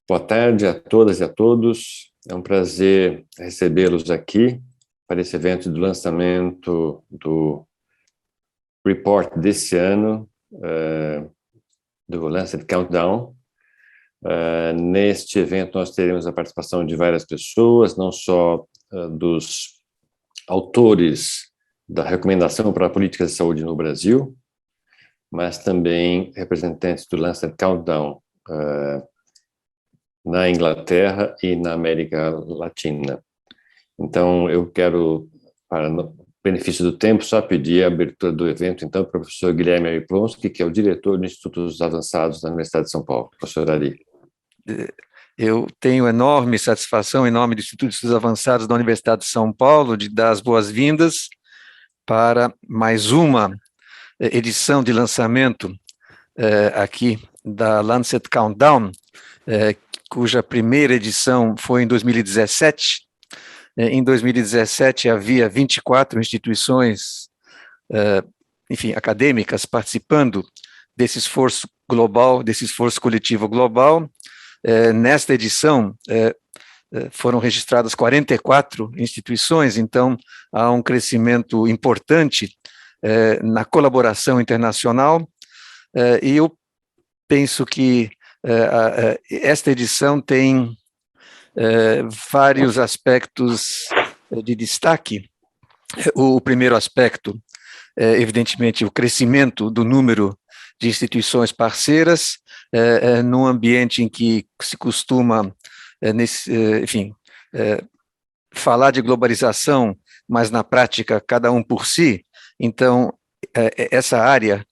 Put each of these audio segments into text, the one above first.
Boa tarde a todas e a todos. É um prazer recebê-los aqui para esse evento do lançamento do report desse ano, do Lancet Countdown. Neste evento nós teremos a participação de várias pessoas, não só dos autores da recomendação para políticas de saúde no Brasil, mas também representantes do Lancet Countdown na Inglaterra e na América Latina. Então, eu quero, para benefício do tempo, só pedir a abertura do evento, então, para o professor Guilherme Ariplonsky, que é o diretor do Instituto dos Avançados da Universidade de São Paulo. Professor Ari. Eu tenho enorme satisfação, em nome do Instituto de Estudos Avançados da Universidade de São Paulo, de dar as boas-vindas para mais uma edição de lançamento aqui da Lancet Countdown, cuja primeira edição foi em 2017. Em 2017 havia 24 instituições, acadêmicas participando desse esforço global, desse esforço coletivo global. Nesta edição foram registradas 44 instituições, então há um crescimento importante na colaboração internacional, e eu penso que esta edição tem vários aspectos de destaque. O primeiro aspecto é, evidentemente, o crescimento do número de instituições parceiras, num ambiente em que se costuma, falar de globalização, mas na prática cada um por si. Então, essa área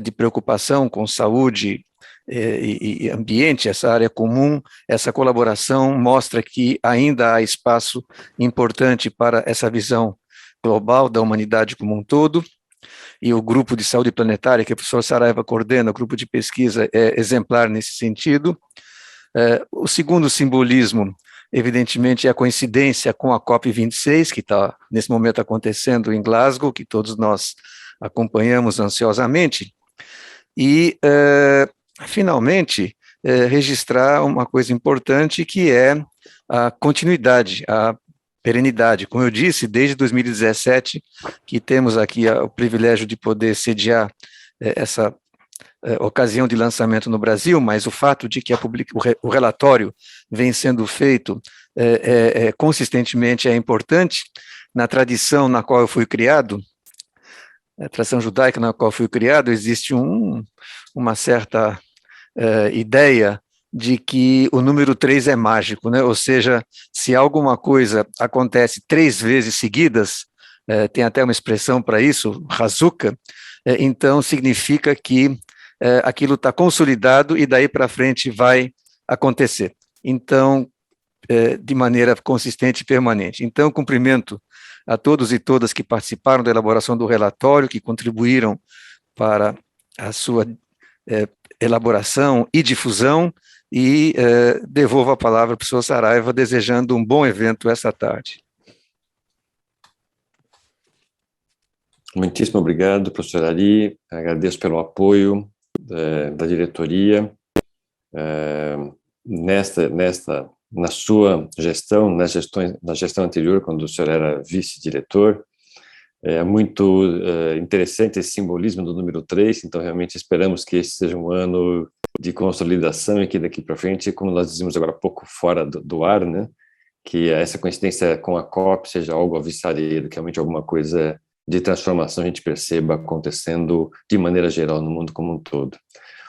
de preocupação com saúde e ambiente, essa área comum, essa colaboração mostra que ainda há espaço importante para essa visão global da humanidade como um todo, e o grupo de saúde planetária, que o professor Saraiva coordena, o grupo de pesquisa, é exemplar nesse sentido. O segundo simbolismo, evidentemente, é a coincidência com a COP26, que está, nesse momento, acontecendo em Glasgow, que todos nós acompanhamos ansiosamente, e, finalmente, registrar uma coisa importante, que é a continuidade, a perenidade. Como eu disse, desde 2017, que temos aqui o privilégio de poder sediar essa ocasião de lançamento no Brasil, mas o fato de que o relatório vem sendo feito consistentemente é importante. Na tradição na qual eu fui criado, a tradição judaica na qual eu fui criado, existe uma certa ideia de que o número 3 é mágico, né? Ou seja, se alguma coisa acontece 3 vezes seguidas, tem até uma expressão para isso, Hazuka, então significa que aquilo está consolidado e daí para frente vai acontecer. Então, de maneira consistente e permanente. Então, cumprimento a todos e todas que participaram da elaboração do relatório, que contribuíram para a sua elaboração e difusão, e devolvo a palavra ao professor Saraiva, desejando um bom evento essa tarde. Muitíssimo obrigado, professor Ari. Agradeço pelo apoio da diretoria na sua gestão, na gestão anterior, quando o senhor era vice-diretor. É muito interessante esse simbolismo do número 3, então realmente esperamos que esse seja um ano de consolidação e que daqui para frente, como nós dizíamos agora há pouco fora do ar, né, que essa coincidência com a COP seja algo alvissareiro, que realmente alguma coisa de transformação a gente perceba acontecendo de maneira geral no mundo como um todo.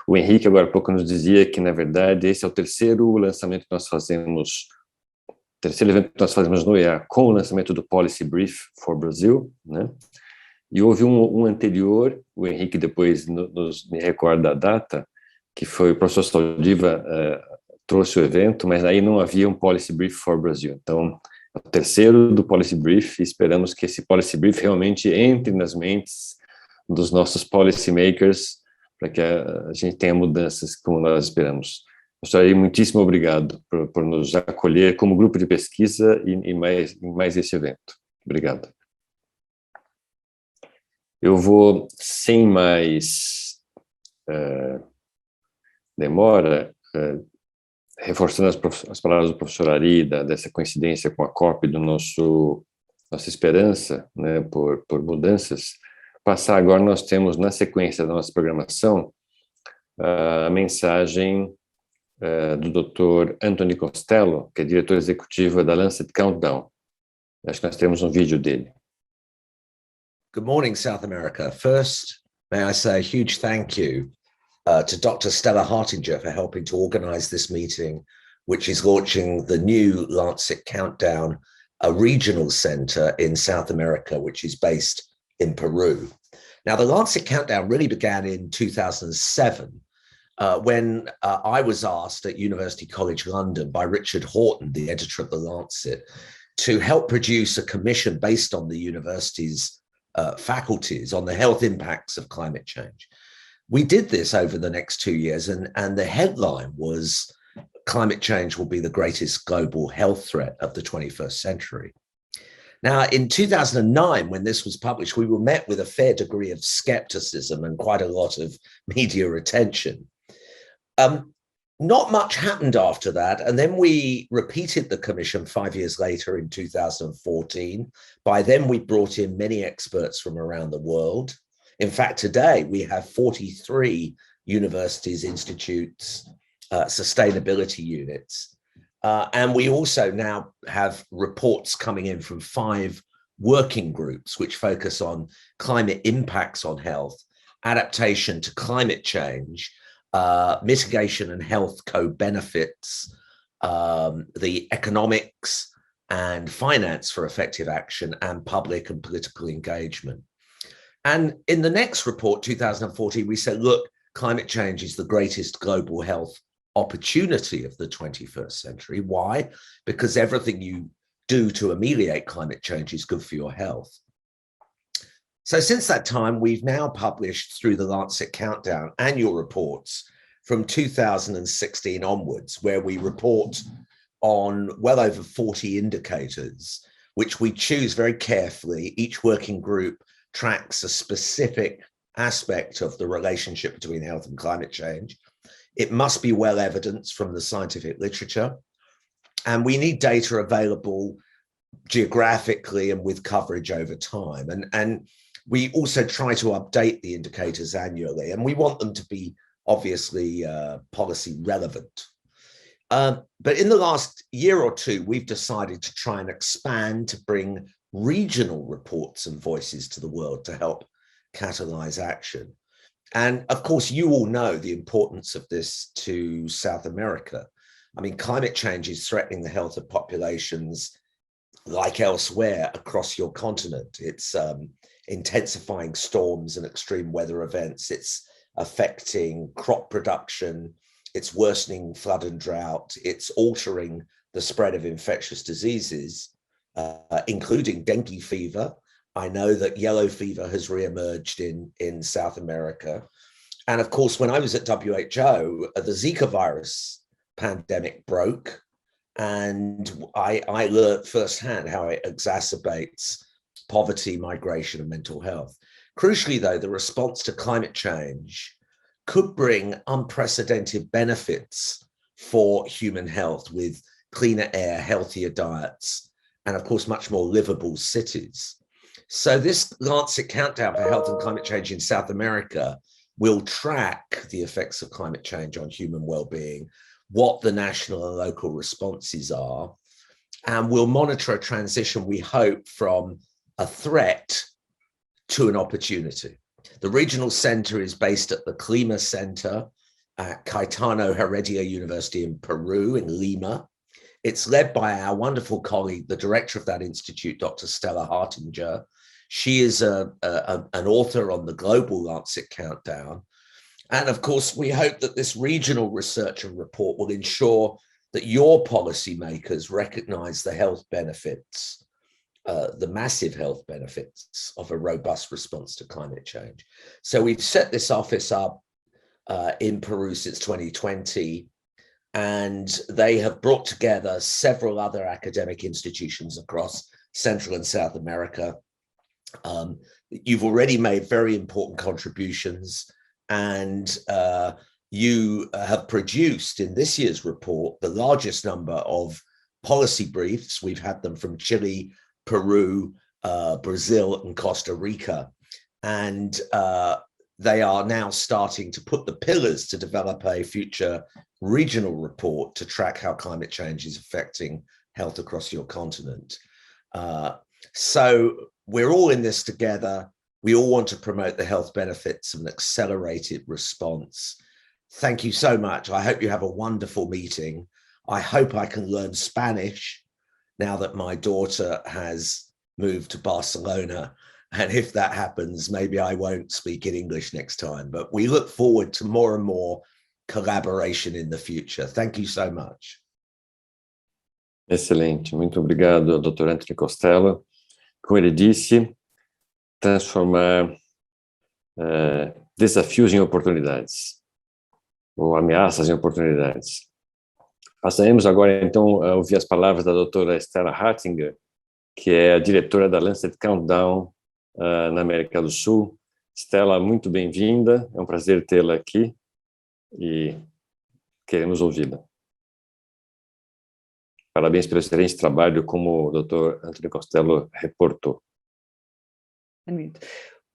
O Henrique agora há pouco nos dizia que, na verdade, esse é o terceiro lançamento que nós fazemos, terceiro evento que nós fazemos no EA, com o lançamento do Policy Brief for Brazil, né? E houve um anterior, o Henrique depois me recorda a data, que foi o professor Saldiva trouxe o evento, mas aí não havia um Policy Brief for Brazil. Então, é o terceiro do Policy Brief, e esperamos que esse Policy Brief realmente entre nas mentes dos nossos policy makers, para que a gente tenha mudanças como nós esperamos. Professor, muitíssimo obrigado por nos acolher como grupo de pesquisa em mais esse evento. Obrigado. Eu vou, sem mais demora, reforçando as palavras do professor Ari, dessa coincidência com a COP, nossa esperança, né, por mudanças, passar agora, nós temos na sequência da nossa programação a mensagem do Dr. Anthony Costello, que é diretor executivo da Lancet Countdown. Acho que nós temos um vídeo dele. Good morning, South America. First, may I say a huge thank you to Dr. Stella Hartinger for helping to organize this meeting, which is launching the new Lancet Countdown, a regional center in South America, which is based in Peru. Now, the Lancet Countdown really began in 2007 when I was asked at University College London by Richard Horton, the editor of the Lancet, to help produce a commission based on the university's faculties on the health impacts of climate change. We did this over the next 2 years, and the headline was climate change will be the greatest global health threat of the 21st century. Now, in 2009, when this was published, we were met with a fair degree of skepticism and quite a lot of media attention. Not much happened after that. And then we repeated the commission 5 years later in 2014. By then, we brought in many experts from around the world. In fact, today we have 43 universities, institutes, sustainability units. And we also now have reports coming in from 5 working groups, which focus on climate impacts on health, adaptation to climate change, mitigation and health co-benefits, the economics and finance for effective action, and public and political engagement. And in the next report, 2014, we said, look, climate change is the greatest global health opportunity of the 21st century. Why? Because everything you do to ameliorate climate change is good for your health. So since that time, we've now published through the Lancet Countdown annual reports from 2016 onwards, where we report on well over 40 indicators, which we choose very carefully. Each working group tracks a specific aspect of the relationship between health and climate change. It must be well evidenced from the scientific literature. And we need data available geographically and with coverage over time. And we also try to update the indicators annually, and we want them to be obviously policy relevant. But in the last year or two, we've decided to try and expand to bring regional reports and voices to the world to help catalyze action. And of course, you all know the importance of this to South America. I mean, climate change is threatening the health of populations like elsewhere across your continent. It's intensifying storms and extreme weather events. It's affecting crop production. It's worsening flood and drought. It's altering the spread of infectious diseases, including dengue fever. I know that yellow fever has reemerged in South America. And of course, when I was at WHO, the Zika virus pandemic broke, and I learned firsthand how it exacerbates poverty, migration, and mental health. Crucially, though, the response to climate change could bring unprecedented benefits for human health, with cleaner air, healthier diets, and of course, much more livable cities. So this Lancet Countdown for Health and Climate Change in South America will track the effects of climate change on human well-being, what the national and local responses are, and we'll monitor a transition, we hope, from a threat to an opportunity. The regional center is based at the Clima Center at Cayetano Heredia University in Peru, in Lima. It's led by our wonderful colleague, the director of that institute, Dr. Stella Hartinger. She is an author on the global Lancet Countdown. And of course, we hope that this regional research and report will ensure that your policymakers recognize the health benefits, the massive health benefits of a robust response to climate change. So we've set this office up in Peru since 2020, and they have brought together several other academic institutions across Central and South America. You've already made very important contributions, and you have produced in this year's report the largest number of policy briefs. We've had them from Chile, Peru, Brazil, and Costa Rica. And they are now starting to put the pillars to develop a future regional report to track how climate change is affecting health across your continent. So we're all in this together. We all want to promote the health benefits of an accelerated response. Thank you so much. I hope you have a wonderful meeting. I hope I can learn Spanish now that my daughter has moved to Barcelona. And if that happens, maybe I won't speak in English next time, but we look forward to more and more collaboration in the future. Thank you so much. Excelente, muito obrigado, Dr. Anthony Costello. Como ele disse, transformar desafios em oportunidades, ou ameaças em oportunidades. Passaremos agora, então, a ouvir as palavras da doutora Stella Hartinger, que é a diretora da Lancet Countdown na América do Sul. Stella, muito bem-vinda, é um prazer tê-la aqui e queremos ouvi-la. Parabéns pelo excelente trabalho, como o Dr. Anthony Costello reportó.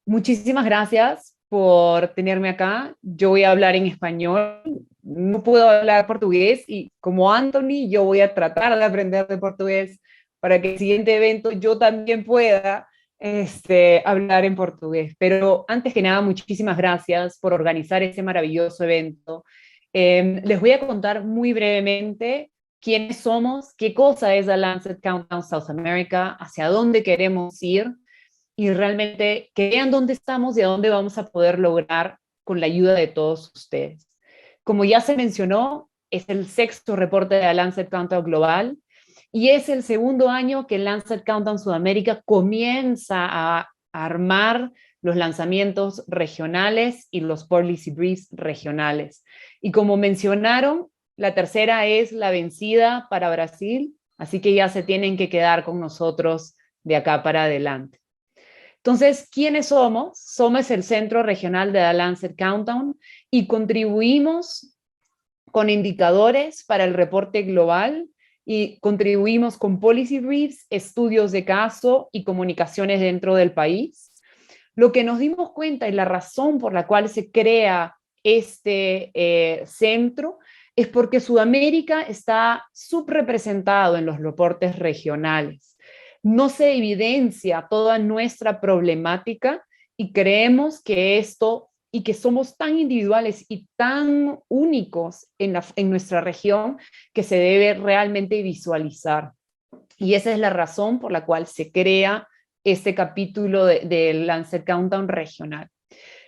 Muchísimas gracias por tenerme acá. Yo voy a hablar en español. No puedo hablar portugués y como Anthony, yo voy a tratar de aprender de portugués para que el siguiente evento yo también pueda hablar en portugués. Pero antes que nada, muchísimas gracias por organizar ese maravilloso evento. Les voy a contar muy brevemente quiénes somos, qué cosa es la Lancet Countdown South America, hacia dónde queremos ir y realmente que vean dónde estamos y a dónde vamos a poder lograr con la ayuda de todos ustedes. Como ya se mencionó, es el 6º reporte de la Lancet Countdown Global y es el 2º año que Lancet Countdown Sudamérica comienza a armar los lanzamientos regionales y los policy briefs regionales. Y como mencionaron, la tercera es la vencida para Brasil, así que ya se tienen que quedar con nosotros de acá para adelante. Entonces, ¿quiénes somos? Somos el Centro Regional de la Lancet Countdown y contribuimos con indicadores para el reporte global y contribuimos con policy briefs, estudios de caso y comunicaciones dentro del país. Lo que nos dimos cuenta y la razón por la cual se crea este centro es porque Sudamérica está subrepresentado en los reportes regionales. No se evidencia toda nuestra problemática y creemos que esto y que somos tan individuales y tan únicos en nuestra región que se debe realmente visualizar. Y esa es la razón por la cual se crea este capítulo del Lancet Countdown regional.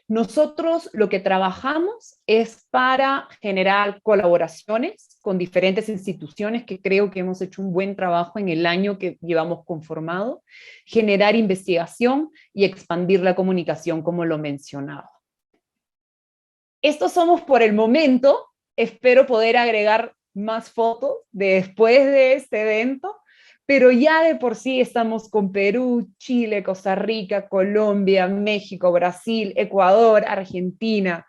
Nosotros lo que trabajamos es para generar colaboraciones con diferentes instituciones, que creo que hemos hecho un buen trabajo en el año que llevamos conformado, generar investigación y expandir la comunicación, como lo mencionaba. Estos somos por el momento. Espero poder agregar más fotos después de este evento, pero ya de por sí estamos con Perú, Chile, Costa Rica, Colombia, México, Brasil, Ecuador, Argentina,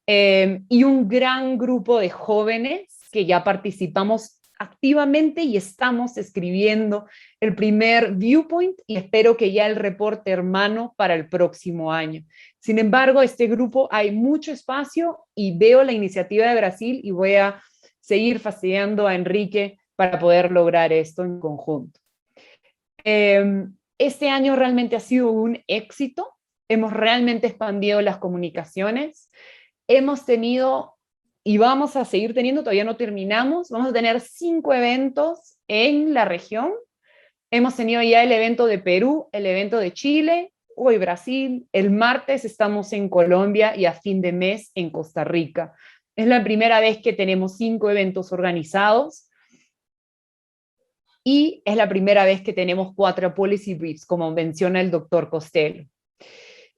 y un gran grupo de jóvenes que ya participamos activamente y estamos escribiendo el primer viewpoint y espero que ya el reporte hermano para el próximo año. Sin embargo, este grupo hay mucho espacio y veo la iniciativa de Brasil y voy a seguir fastidiando a Enrique para poder lograr esto en conjunto. Este año realmente ha sido un éxito. Hemos realmente expandido las comunicaciones. Hemos tenido, y vamos a seguir teniendo, todavía no terminamos, vamos a tener 5 eventos en la región. Hemos tenido ya el evento de Perú, el evento de Chile, hoy Brasil, el martes estamos en Colombia y a fin de mes en Costa Rica. Es la primera vez que tenemos 5 eventos organizados. Y es la primera vez que tenemos 4 policy briefs, como menciona el doctor Costello.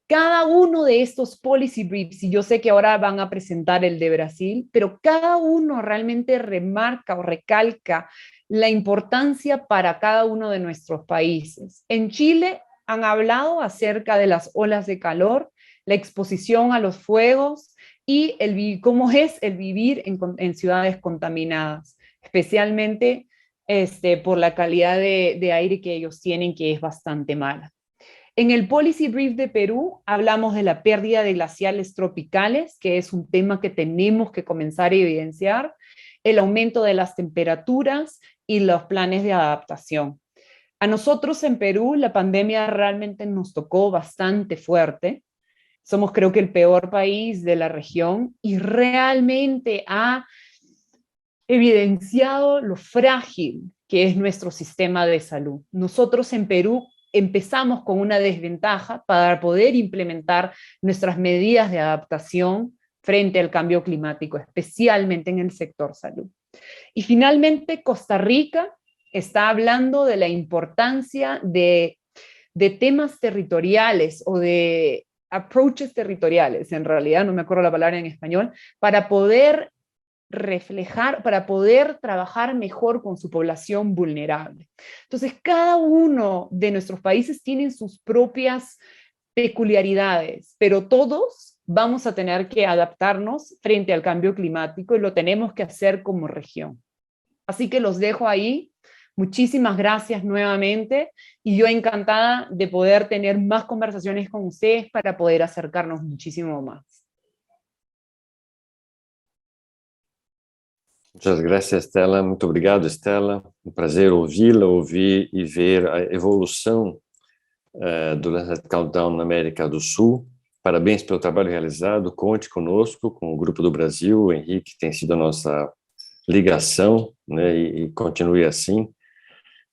Cada uno de estos policy briefs, y yo sé que ahora van a presentar el de Brasil, pero cada uno realmente remarca o recalca la importancia para cada uno de nuestros países. En Chile han hablado acerca de las olas de calor, la exposición a los fuegos, y cómo es el vivir en ciudades contaminadas, especialmente por la calidad de aire que ellos tienen, que es bastante mala. En el Policy Brief de Perú hablamos de la pérdida de glaciales tropicales, que es un tema que tenemos que comenzar a evidenciar, el aumento de las temperaturas y los planes de adaptación. A nosotros en Perú la pandemia realmente nos tocó bastante fuerte. Somos creo que el peor país de la región y realmente ha evidenciado lo frágil que es nuestro sistema de salud. Nosotros en Perú empezamos con una desventaja para poder implementar nuestras medidas de adaptación frente al cambio climático, especialmente en el sector salud. Y finalmente, Costa Rica está hablando de la importancia de temas territoriales o de approaches territoriales, en realidad, no me acuerdo la palabra en español, para poder reflejar, para poder trabajar mejor con su población vulnerable. Entonces, cada uno de nuestros países tiene sus propias peculiaridades, pero todos vamos a tener que adaptarnos frente al cambio climático y lo tenemos que hacer como región. Así que los dejo ahí. Muchísimas gracias nuevamente y yo encantada de poder tener más conversaciones con ustedes para poder acercarnos muchísimo más. Muchas gracias, Stella. Muito obrigado, Stella. Um prazer ouvi-la, ouvir e ver a evolução do Lancet Countdown na América do Sul. Parabéns pelo trabalho realizado. Conte conosco, com o Grupo do Brasil. O Henrique tem sido a nossa ligação, né, e continue assim.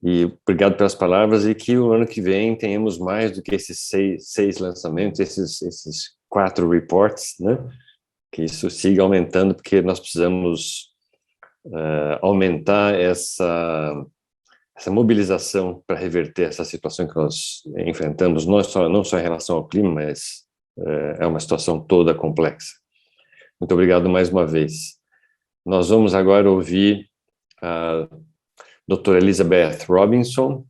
E obrigado pelas palavras e que o ano que vem tenhamos mais do que esses seis lançamentos, esses 4 reports, né? Que isso siga aumentando, porque nós precisamos aumentar essa mobilização para reverter essa situação que nós enfrentamos, não só em relação ao clima, mas é uma situação toda complexa. Muito obrigado mais uma vez. Nós vamos agora ouvir a doutora Elizabeth Robinson.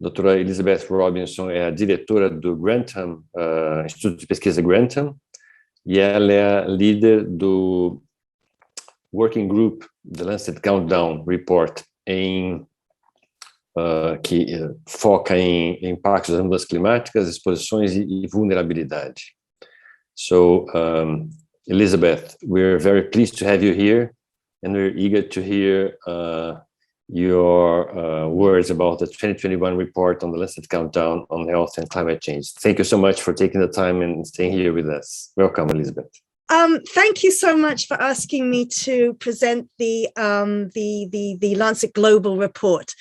Doutora Elizabeth Robinson é a diretora do Grantham, Instituto de Pesquisa Grantham, e ela é a líder do Working Group, The Lancet Countdown Report, que foca em impactos das mudanças climáticas, exposições e vulnerabilidade. So, Elizabeth, we're very pleased to have you here, and we're eager to hear your words about the 2021 report on the Lancet Countdown on Health and Climate Change. Thank you so much for taking the time and staying here with us. Welcome, Elizabeth. Thank you so much for asking me to present the Lancet Global Report.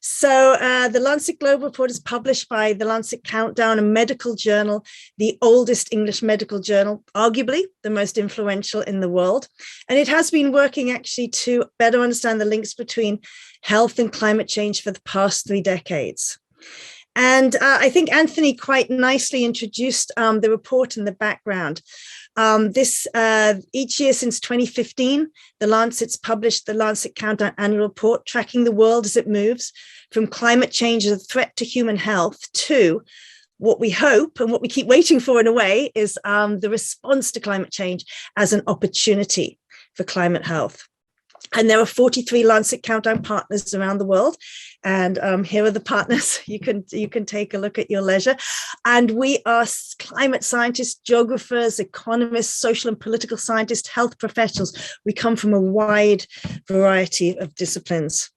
So the Lancet Global Report is published by the Lancet Countdown, a medical journal, the oldest English medical journal, arguably the most influential in the world. And it has been working actually to better understand the links between health and climate change for the past 3 decades. And I think Anthony quite nicely introduced the report and the background. Each year since 2015, the Lancet's published the Lancet Countdown Annual Report, tracking the world as it moves from climate change as a threat to human health to what we hope and what we keep waiting for in a way is the response to climate change as an opportunity for climate health. And there are 43 Lancet Countdown partners around the world. And here are the partners. You can take a look at your leisure. And we are climate scientists, geographers, economists, social and political scientists, health professionals. We come from a wide variety of disciplines.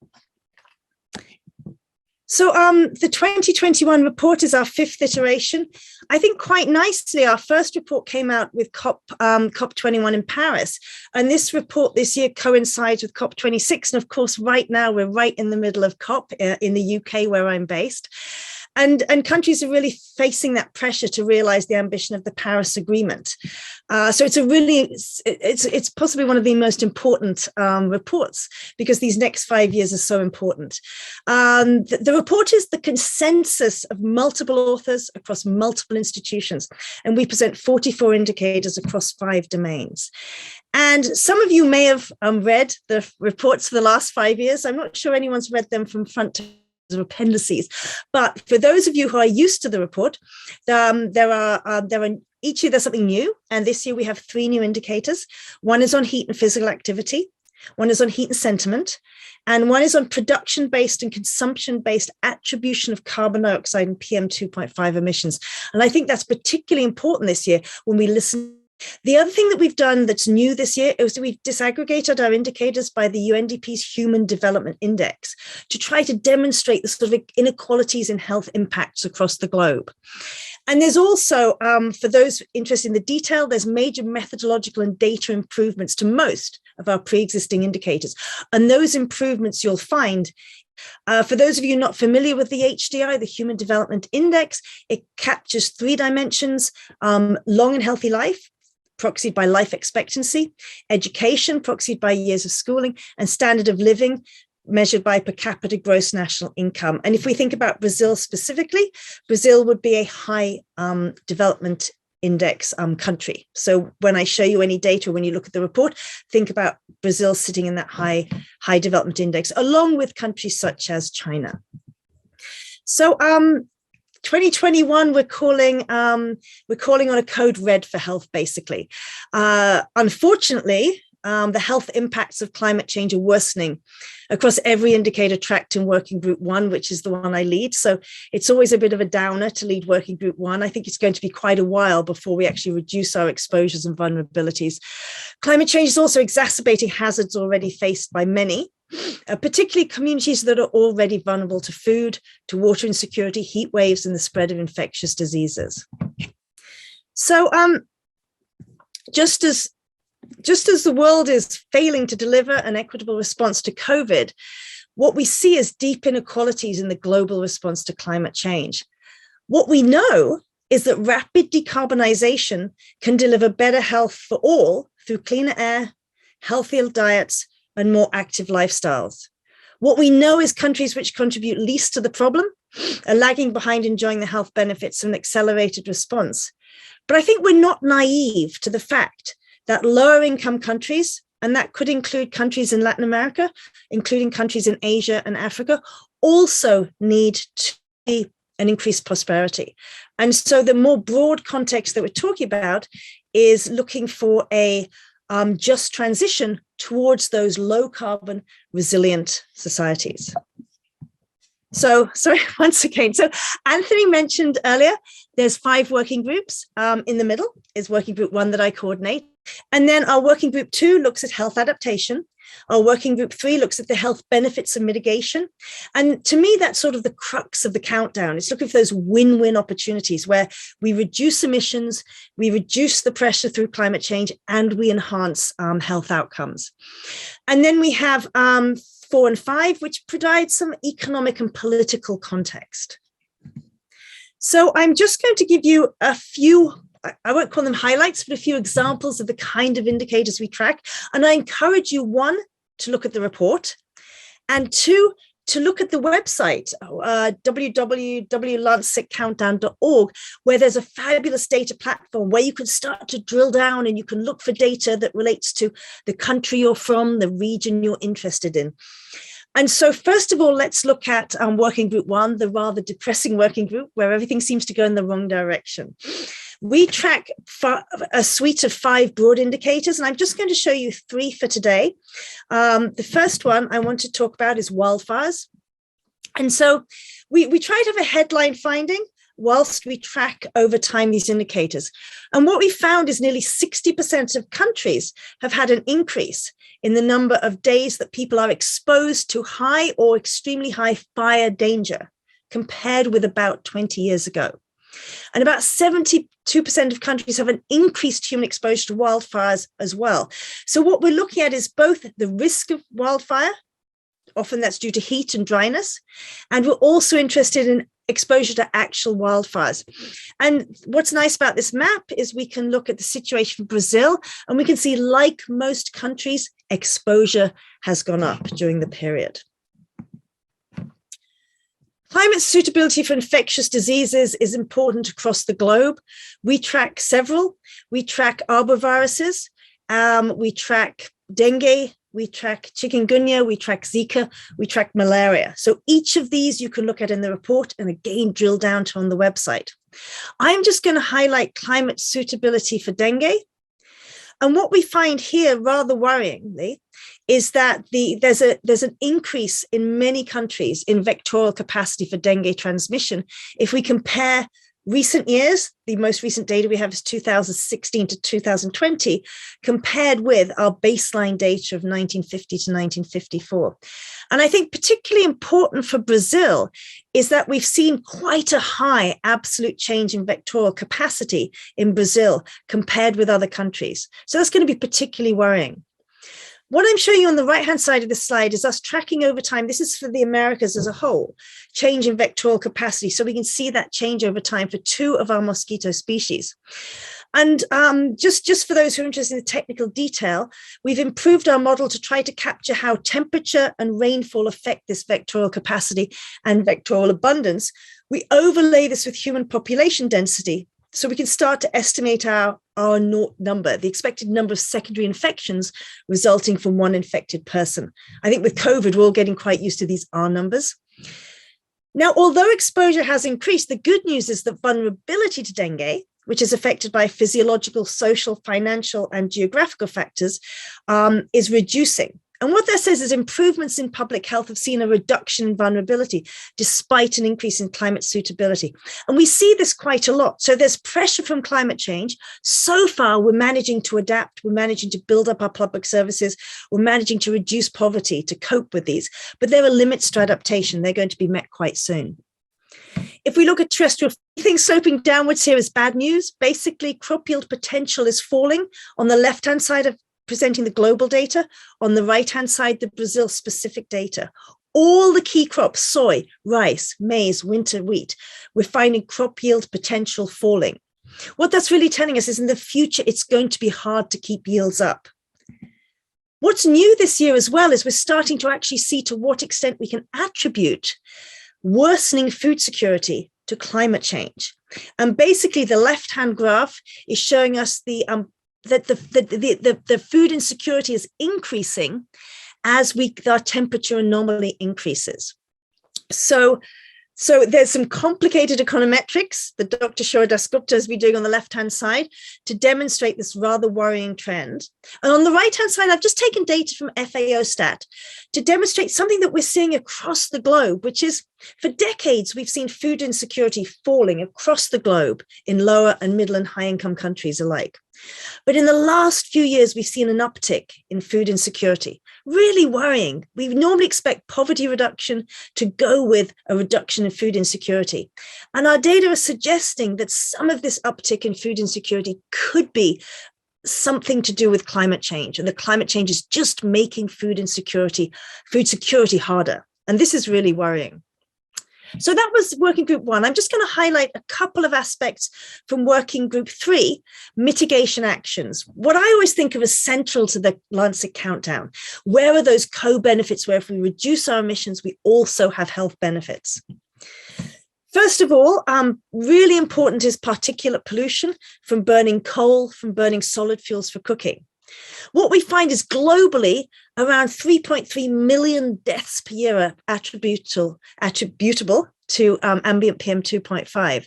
So the 2021 report is our 5th iteration. I think quite nicely, our first report came out with COP21 in Paris. And this report this year coincides with COP26. And of course, right now, we're right in the middle of COP in the UK, where I'm based. And countries are really facing that pressure to realize the ambition of the Paris Agreement. So it's possibly one of the most important reports because these next 5 years are so important. The report is the consensus of multiple authors across multiple institutions, and we present 44 indicators across 5 domains. And some of you may have read the reports for the last 5 years. I'm not sure anyone's read them from front to appendices, but for those of you who are used to the report, there are each year there's something new. And this year we have 3 new indicators. One is on heat and physical activity. One is on heat and sentiment. And one is on production-based and consumption-based attribution of carbon dioxide and PM 2.5 emissions. And I think that's particularly important this year when we listen. The other thing that we've done that's new this year is we've disaggregated our indicators by the UNDP's Human Development Index to try to demonstrate the sort of inequalities in health impacts across the globe. And there's also, for those interested in the detail, there's major methodological and data improvements to most of our pre-existing indicators. And those improvements you'll find. For those of you not familiar with the HDI, the Human Development Index, it captures 3 dimensions: long and healthy life, proxied by life expectancy; education, proxied by years of schooling; and standard of living, measured by per capita gross national income. And if we think about Brazil specifically, Brazil would be a high development index country. So when I show you any data, when you look at the report, think about Brazil sitting in that high development index, along with countries such as China. So 2021, we're calling on a code red for health, basically. Unfortunately, the health impacts of climate change are worsening across every indicator tracked in Working Group 1, which is the one I lead. So it's always a bit of a downer to lead Working Group 1. I think it's going to be quite a while before we actually reduce our exposures and vulnerabilities. Climate change is also exacerbating hazards already faced by many, particularly communities that are already vulnerable to food, to water insecurity, heat waves, and the spread of infectious diseases. So just as the world is failing to deliver an equitable response to COVID, what we see is deep inequalities in the global response to climate change. What we know is that rapid decarbonization can deliver better health for all through cleaner air, healthier diets, and more active lifestyles. What we know is countries which contribute least to the problem are lagging behind enjoying the health benefits of an accelerated response. But I think we're not naive to the fact that lower income countries, and that could include countries in Latin America, including countries in Asia and Africa, also need to see an increased prosperity. And so the more broad context that we're talking about is looking for a just transition towards those low carbon resilient societies. So, sorry, once again. So Anthony mentioned earlier, there's 5 working groups. In the middle is Working Group 1 that I coordinate. And then our Working Group 2 looks at health adaptation. Our Working Group 3 looks at the health benefits of mitigation. And to me, that's sort of the crux of the countdown. It's looking for those win-win opportunities where we reduce emissions, we reduce the pressure through climate change, and we enhance health outcomes. And then we have 4 and 5, which provide some economic and political context. So I'm just going to give you a few, I won't call them highlights, but a few examples of the kind of indicators we track. And I encourage you, 1, to look at the report, and 2, to look at the website, www.lancetcountdown.org, where there's a fabulous data platform where you can start to drill down and you can look for data that relates to the country you're from, the region you're interested in. And so first of all, let's look at Working Group 1, the rather depressing working group where everything seems to go in the wrong direction. We track a suite of 5 broad indicators, and I'm just going to show you 3 for today. The first one I want to talk about is wildfires. And so we try to have a headline finding whilst we track over time these indicators. And what we found is nearly 60% of countries have had an increase in the number of days that people are exposed to high or extremely high fire danger compared with about 20 years ago. And about 72% of countries have an increased human exposure to wildfires as well. So what we're looking at is both the risk of wildfire, often that's due to heat and dryness, and we're also interested in exposure to actual wildfires. And what's nice about this map is we can look at the situation in Brazil, and we can see, like most countries, exposure has gone up during the period. Climate suitability for infectious diseases is important across the globe. We track several. We track arboviruses, we track dengue, we track chikungunya, we track Zika, we track malaria. So each of these you can look at in the report and again drill down to on the website. I'm just going to highlight climate suitability for dengue. And what we find here, rather worryingly, is that there's an increase in many countries in vectorial capacity for dengue transmission. If we compare recent years, the most recent data we have is 2016 to 2020, compared with our baseline data of 1950 to 1954. And I think particularly important for Brazil is that we've seen quite a high absolute change in vectorial capacity in Brazil compared with other countries. So that's going to be particularly worrying. What I'm showing you on the right-hand side of this slide is us tracking over time. This is for the Americas as a whole, change in vectorial capacity. So we can see that change over time for 2 of our mosquito species. And just for those who are interested in the technical detail, we've improved our model to try to capture how temperature and rainfall affect this vectorial capacity and vectorial abundance. We overlay this with human population density, so we can start to estimate our number, the expected number of secondary infections resulting from one infected person. I think with COVID, we're all getting quite used to these R numbers. Now, although exposure has increased, the good news is that vulnerability to dengue, which is affected by physiological, social, financial, and geographical factors, is reducing. And what that says is improvements in public health have seen a reduction in vulnerability despite an increase in climate suitability. And we see this quite a lot. So there's pressure from climate change. So far, we're managing to adapt. We're managing to build up our public services. We're managing to reduce poverty to cope with these. But there are limits to adaptation. They're going to be met quite soon. If we look at terrestrial, things sloping downwards here is bad news. Basically, crop yield potential is falling on the left-hand side of presenting the global data, on the right-hand side, the Brazil-specific data. All the key crops, soy, rice, maize, winter wheat, we're finding crop yield potential falling. What that's really telling us is in the future, it's going to be hard to keep yields up. What's new this year as well is we're starting to actually see to what extent we can attribute worsening food security to climate change. And basically, the left-hand graph is showing us that the food insecurity is increasing as our temperature anomaly increases. So there's some complicated econometrics that Dr. Shoa Dasgupta has been doing on the left-hand side to demonstrate this rather worrying trend. And on the right-hand side, I've just taken data from FAO Stat to demonstrate something that we're seeing across the globe, which is for decades, we've seen food insecurity falling across the globe in lower and middle and high-income countries alike. But in the last few years, we've seen an uptick in food insecurity, really worrying. We normally expect poverty reduction to go with a reduction in food insecurity. And our data is suggesting that some of this uptick in food insecurity could be something to do with climate change. And the climate change is just making food security harder. And this is really worrying. So that was working group 1. I'm just going to highlight a couple of aspects from working group 3, mitigation actions. What I always think of as central to the Lancet Countdown. Where are those co-benefits where if we reduce our emissions, we also have health benefits? First of all, really important is particulate pollution from burning coal, from burning solid fuels for cooking. What we find is globally, around 3.3 million deaths per year are attributable to ambient PM2.5.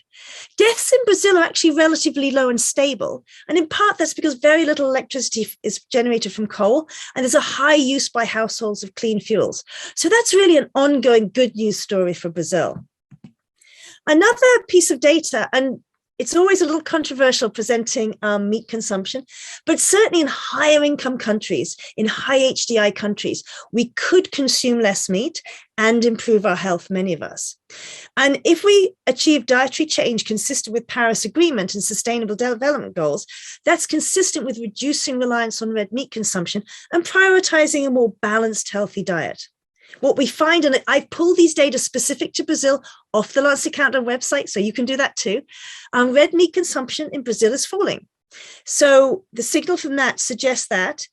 Deaths in Brazil are actually relatively low and stable. And in part, that's because very little electricity is generated from coal, and there's a high use by households of clean fuels. So that's really an ongoing good news story for Brazil. Another piece of data, and it's always a little controversial presenting meat consumption, but certainly in higher income countries, in high HDI countries, we could consume less meat and improve our health, many of us. And if we achieve dietary change consistent with Paris Agreement and Sustainable Development Goals, that's consistent with reducing reliance on red meat consumption and prioritizing a more balanced, healthy diet. What we find, and I've pulled these data specific to Brazil off the Lancet Countdown website, so you can do that too. Red meat consumption in Brazil is falling. So the signal from that suggests that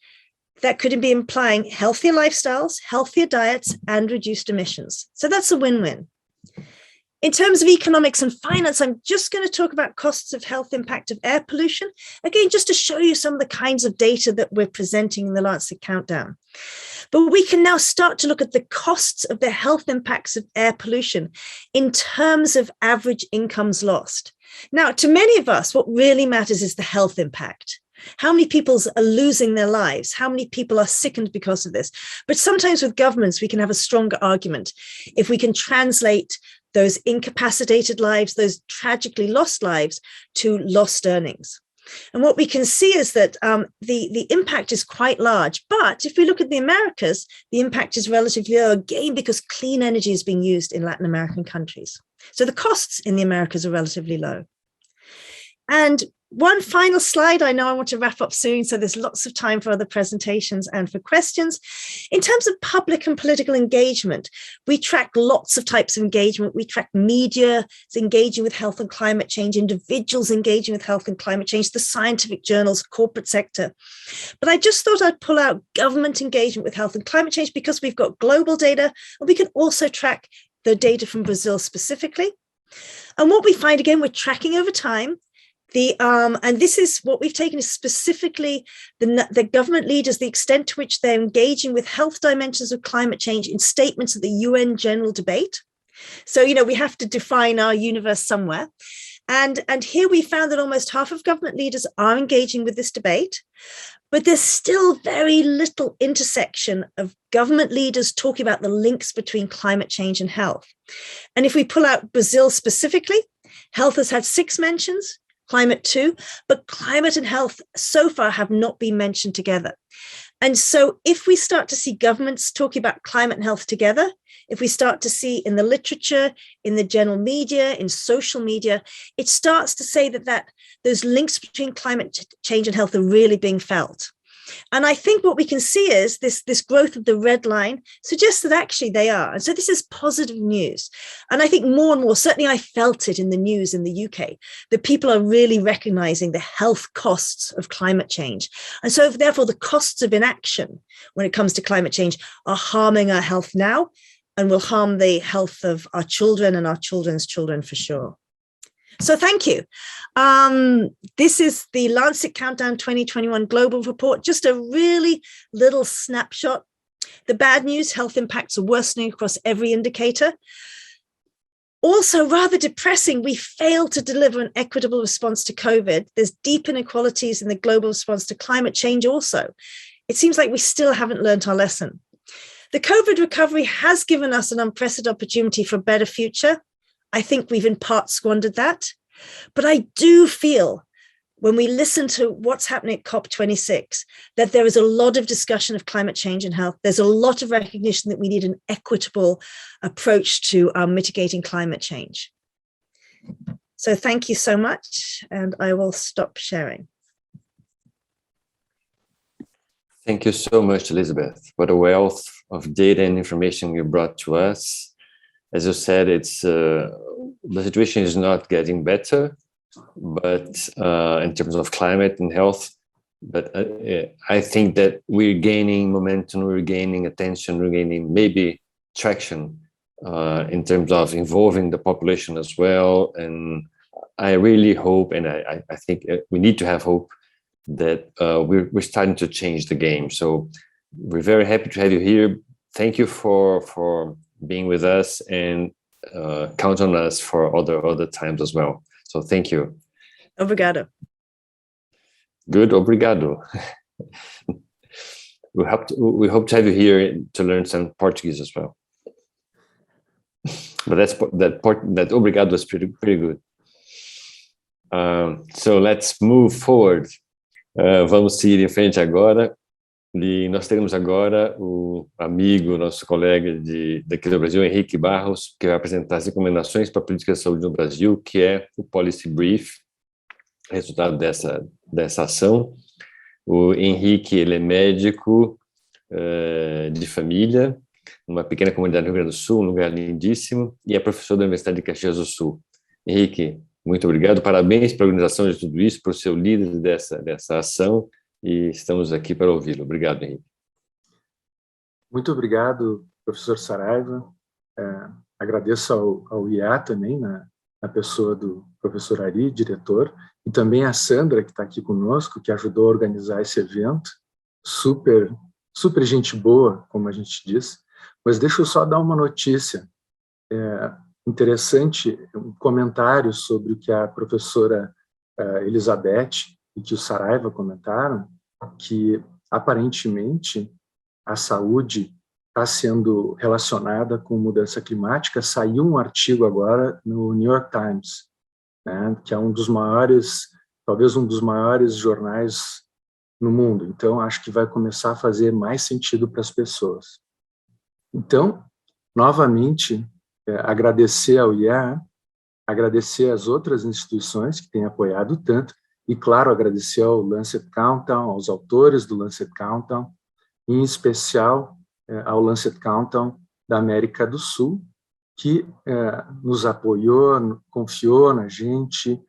could be implying healthier lifestyles, healthier diets, and reduced emissions. So that's a win-win. In terms of economics and finance, I'm just going to talk about costs of health impact of air pollution. Again, just to show you some of the kinds of data that we're presenting in the Lancet Countdown. But we can now start to look at the costs of the health impacts of air pollution in terms of average incomes lost. Now, to many of us, what really matters is the health impact. How many people are losing their lives? How many people are sickened because of this? But sometimes with governments, we can have a stronger argument if we can translate those incapacitated lives, those tragically lost lives, to lost earnings. And what we can see is that the impact is quite large. But if we look at the Americas, the impact is relatively low, again, because clean energy is being used in Latin American countries. So the costs in the Americas are relatively low. And one final slide. I know I want to wrap up soon, so there's lots of time for other presentations and for questions. In terms of public and political engagement, we track lots of types of engagement. We track media engaging with health and climate change, individuals engaging with health and climate change, the scientific journals, corporate sector. But I just thought I'd pull out government engagement with health and climate change because we've got global data, and we can also track the data from Brazil specifically. And what we find, again, we're tracking over time. And this is what we've taken is specifically the government leaders, the extent to which they're engaging with health dimensions of climate change in statements of the UN general debate. So, we have to define our universe somewhere. And here we found that almost half of government leaders are engaging with this debate, but there's still very little intersection of government leaders talking about the links between climate change and health. And if we pull out Brazil specifically, health has had 6 mentions, climate 2, but climate and health so far have not been mentioned together. And so if we start to see governments talking about climate and health together, if we start to see in the literature, in the general media, in social media, it starts to say that those links between climate change and health are really being felt. And I think what we can see is this growth of the red line suggests that actually they are. And so this is positive news. And I think more and more, certainly I felt it in the news in the UK, that people are really recognizing the health costs of climate change. And so therefore the costs of inaction when it comes to climate change are harming our health now and will harm the health of our children and our children's children for sure. So thank you. This is the Lancet Countdown 2021 Global Report, just a really little snapshot. The bad news, health impacts are worsening across every indicator. Also, rather depressing, we failed to deliver an equitable response to COVID. There's deep inequalities in the global response to climate change also. It seems like we still haven't learned our lesson. The COVID recovery has given us an unprecedented opportunity for a better future. I think we've in part squandered that. But I do feel when we listen to what's happening at COP26, that there is a lot of discussion of climate change and health. There's a lot of recognition that we need an equitable approach to mitigating climate change. So thank you so much, and I will stop sharing. Thank you so much, Elizabeth. What a wealth of data and information you brought to us. As you said, the situation is not getting better, but in terms of climate and health, but I think that we're gaining momentum, we're gaining attention, we're gaining maybe traction in terms of involving the population as well. And I really hope, and I think we need to have hope that we're starting to change the game. So we're very happy to have you here. Thank you for being with us, and count on us for other times as well. So thank you. Obrigado. Good, obrigado. We hope to have you here to learn some Portuguese as well. But that obrigado is pretty good. So let's move forward. Vamos seguir em frente agora. E nós teremos agora o amigo, nosso colega daqui do Brasil, Henrique Barros, que vai apresentar as recomendações para a política de saúde no Brasil, que é o Policy Brief, resultado dessa ação. O Henrique, ele é médico de família, numa pequena comunidade do Rio Grande do Sul, um lugar lindíssimo, e é professor da Universidade de Caxias do Sul. Henrique, muito obrigado, parabéns pela organização de tudo isso, por ser o líder dessa ação, e estamos aqui para ouvi-lo. Obrigado, Henrique. Muito obrigado, professor Saraiva. agradeço ao IEA também, na pessoa do professor Ari, diretor, e também a Sandra, que está aqui conosco, que ajudou a organizar esse evento, super gente boa, como a gente diz. Mas deixa eu só dar uma notícia interessante, um comentário sobre o que a professora Elizabeth e que o Saraiva comentaram, que aparentemente a saúde está sendo relacionada com mudança climática. Saiu um artigo agora no New York Times, né, que é um dos maiores, talvez um dos maiores jornais no mundo. Então, acho que vai começar a fazer mais sentido para as pessoas. Então, novamente, agradecer ao IEA, agradecer às outras instituições que têm apoiado tanto, e, claro, agradecer ao Lancet Countdown, aos autores do Lancet Countdown, em especial ao Lancet Countdown da América do Sul, que nos apoiou, confiou na gente,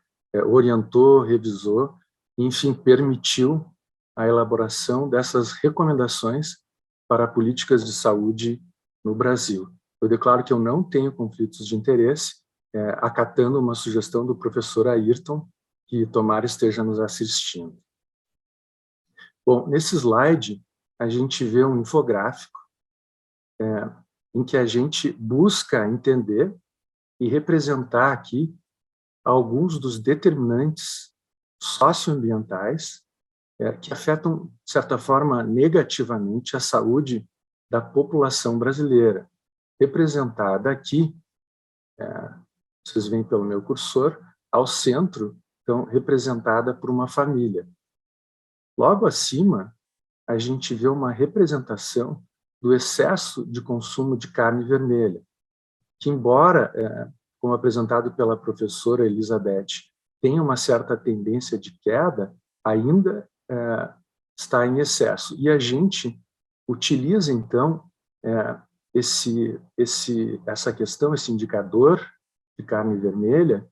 orientou, revisou, e, enfim, permitiu a elaboração dessas recomendações para políticas de saúde no Brasil. Eu declaro que eu não tenho conflitos de interesse, acatando uma sugestão do professor Ayrton, que tomara esteja nos assistindo. Bom, nesse slide, a gente vê um infográfico em que a gente busca entender e representar aqui alguns dos determinantes socioambientais que afetam, de certa forma, negativamente a saúde da população brasileira, representada aqui, vocês veem pelo meu cursor, ao centro, então, representada por uma família. Logo acima, a gente vê uma representação do excesso de consumo de carne vermelha, que, embora, como apresentado pela professora Elizabeth, tenha uma certa tendência de queda, ainda está em excesso. E a gente utiliza, então, essa questão, esse indicador de carne vermelha,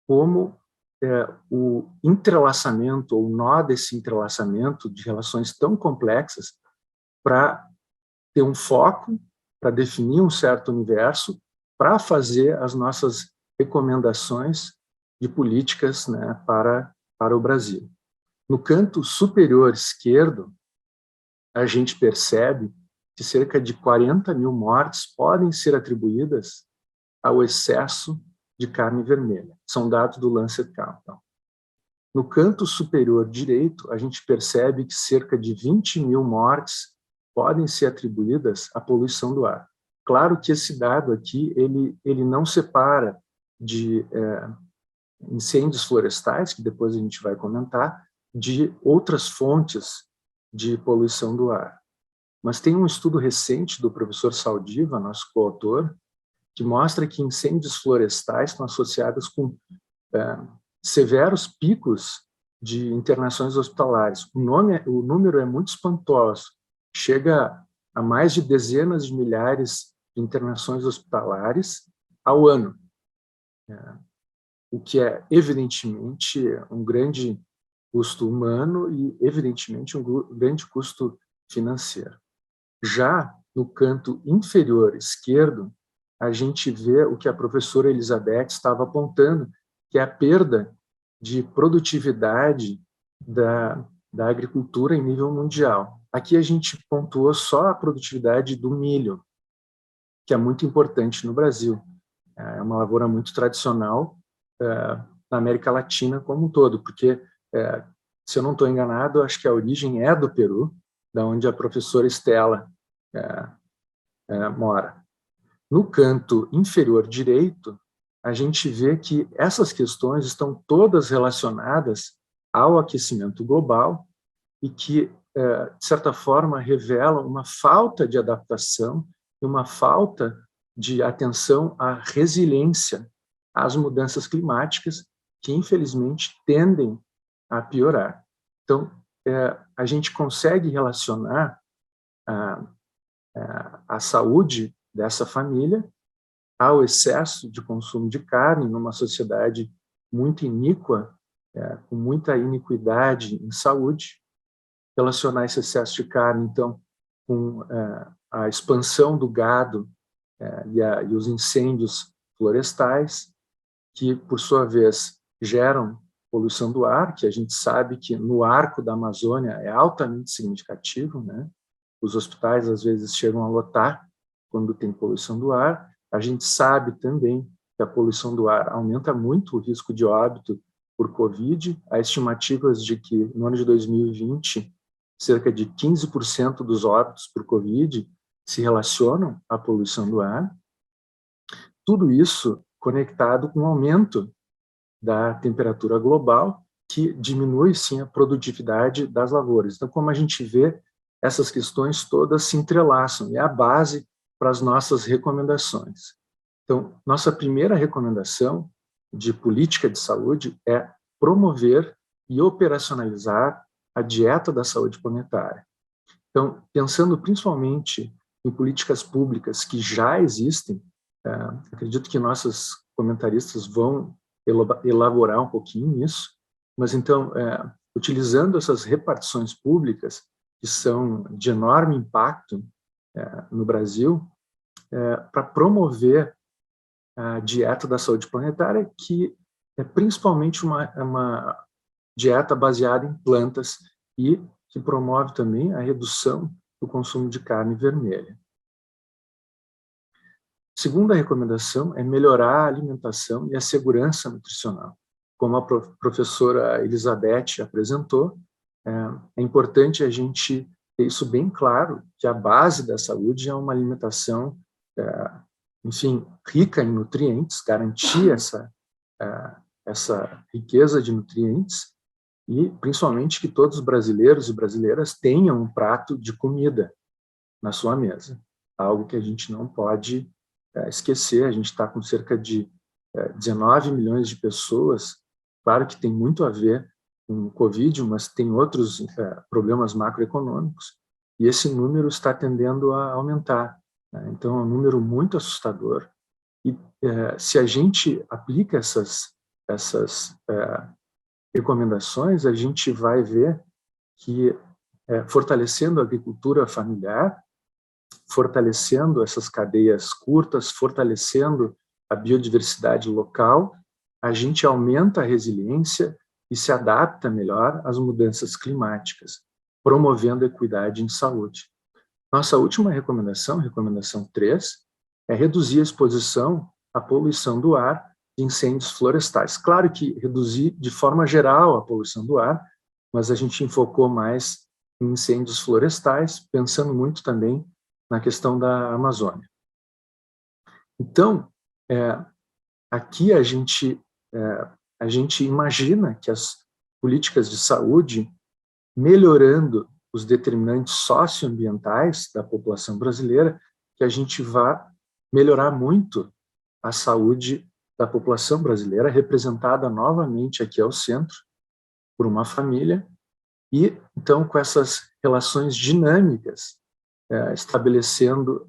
como o entrelaçamento, ou o nó desse entrelaçamento de relações tão complexas para ter um foco, para definir um certo universo, para fazer as nossas recomendações de políticas, né, para o Brasil. No canto superior esquerdo, a gente percebe que cerca de 40 mil mortes podem ser atribuídas ao excesso de carne vermelha. São dados do Lancet Countdown. No canto superior direito, a gente percebe que cerca de 20 mil mortes podem ser atribuídas à poluição do ar. Claro que esse dado aqui, ele não separa de incêndios florestais, que depois a gente vai comentar, de outras fontes de poluição do ar. Mas tem um estudo recente do professor Saldiva, nosso coautor, que mostra que incêndios florestais estão associados com severos picos de internações hospitalares. O número é muito espantoso, chega a mais de dezenas de milhares de internações hospitalares ao ano, o que é, evidentemente, um grande custo humano e, evidentemente, um grande custo financeiro. Já no canto inferior esquerdo, a gente vê o que a professora Elizabeth estava apontando, que é a perda de produtividade da agricultura em nível mundial. Aqui a gente pontuou só a produtividade do milho, que é muito importante no Brasil. É uma lavoura muito tradicional na América Latina como um todo, porque, se eu não estou enganado, acho que a origem é do Peru, da onde a professora Estela mora. No canto inferior direito, a gente vê que essas questões estão todas relacionadas ao aquecimento global e que, de certa forma, revelam uma falta de adaptação e uma falta de atenção à resiliência às mudanças climáticas que, infelizmente, tendem a piorar. Então, a gente consegue relacionar a saúde dessa família ao excesso de consumo de carne numa sociedade muito iníqua, com muita iniquidade em saúde, relacionar esse excesso de carne, então, com a expansão do gado e os incêndios florestais, que, por sua vez, geram poluição do ar, que a gente sabe que no arco da Amazônia é altamente significativo, né? Os hospitais, às vezes, chegam a lotar quando tem poluição do ar. A gente sabe também que a poluição do ar aumenta muito o risco de óbito por Covid. Há estimativas de que, no ano de 2020, cerca de 15% dos óbitos por Covid se relacionam à poluição do ar. Tudo isso conectado com o aumento da temperatura global, que diminui, sim, a produtividade das lavouras. Então, como a gente vê, essas questões todas se entrelaçam e é a base para as nossas recomendações. Então, nossa primeira recomendação de política de saúde é promover e operacionalizar a dieta da saúde planetária. Então, pensando principalmente em políticas públicas que já existem, acredito que nossos comentaristas vão elaborar um pouquinho nisso, mas então, utilizando essas repartições públicas, que são de enorme impacto no Brasil, para promover a dieta da saúde planetária, que é principalmente uma dieta baseada em plantas e que promove também a redução do consumo de carne vermelha. Segunda recomendação é melhorar a alimentação e a segurança nutricional. Como a professora Elizabeth apresentou, é importante a gente ter isso bem claro, que a base da saúde é uma alimentação, enfim, rica em nutrientes, garantir essa riqueza de nutrientes e, principalmente, que todos os brasileiros e brasileiras tenham um prato de comida na sua mesa, algo que a gente não pode esquecer. A gente está com cerca de 19 milhões de pessoas, claro que tem muito a ver com o Covid, mas tem outros problemas macroeconômicos, e esse número está tendendo a aumentar, né? Então, é um número muito assustador, e se a gente aplica essas recomendações, a gente vai ver que, fortalecendo a agricultura familiar, fortalecendo essas cadeias curtas, fortalecendo a biodiversidade local, a gente aumenta a resiliência e se adapta melhor às mudanças climáticas, promovendo a equidade em saúde. Nossa última recomendação, recomendação 3, é reduzir a exposição à poluição do ar de incêndios florestais. Claro que reduzir de forma geral a poluição do ar, mas a gente enfocou mais em incêndios florestais, pensando muito também na questão da Amazônia. Então, aqui a gente imagina que as políticas de saúde, melhorando os determinantes socioambientais da população brasileira, que a gente vai melhorar muito a saúde da população brasileira, representada novamente aqui ao centro, por uma família, e então com essas relações dinâmicas, estabelecendo,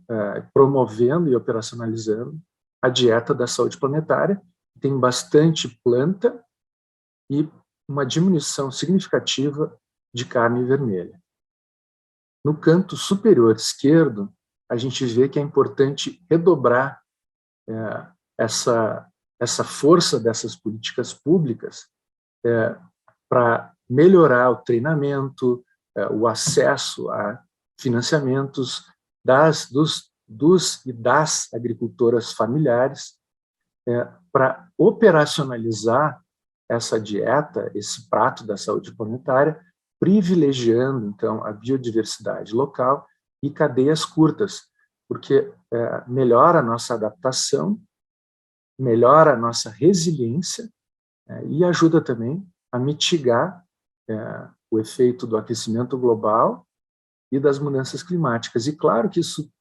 promovendo e operacionalizando a dieta da saúde planetária. Tem bastante planta e uma diminuição significativa de carne vermelha. No canto superior esquerdo, a gente vê que é importante redobrar essa força dessas políticas públicas para melhorar o treinamento, o acesso a financiamentos dos e das agricultoras familiares, para operacionalizar essa dieta, esse prato da saúde planetária, privilegiando, então, a biodiversidade local e cadeias curtas, porque melhora a nossa adaptação, melhora a nossa resiliência e ajuda também a mitigar o efeito do aquecimento global e das mudanças climáticas. E claro que isso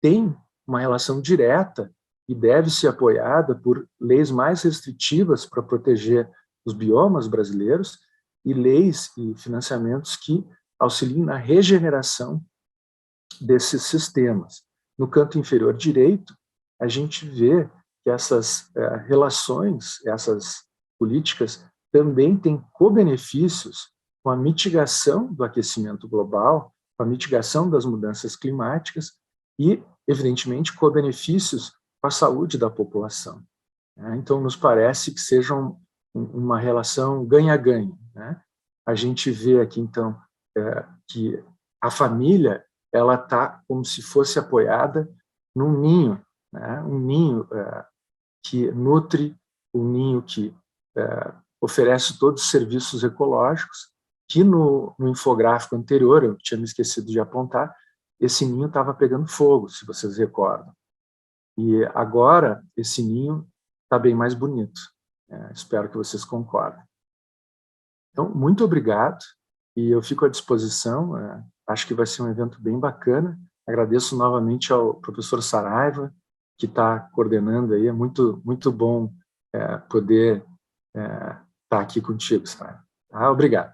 tem uma relação direta e deve ser apoiada por leis mais restritivas para proteger os biomas brasileiros e leis e financiamentos que auxiliem na regeneração desses sistemas. No canto inferior direito, a gente vê que essas relações, essas políticas, também têm co-benefícios com a mitigação do aquecimento global, com a mitigação das mudanças climáticas e evidentemente, co-benefícios com a saúde da população. Né? Então, nos parece que seja uma relação ganha-ganha. Né? A gente vê aqui, então, que a família ela está como se fosse apoiada num ninho, né? Um ninho que nutre, um ninho que oferece todos os serviços ecológicos, que no infográfico anterior, eu tinha me esquecido de apontar, esse ninho estava pegando fogo, se vocês recordam. E agora esse ninho está bem mais bonito. Espero que vocês concordem. Então, muito obrigado, e eu fico à disposição. Acho que vai ser um evento bem bacana. Agradeço novamente ao professor Saraiva, que está coordenando aí. É muito, muito bom poder estar aqui contigo, Saraiva. Obrigado.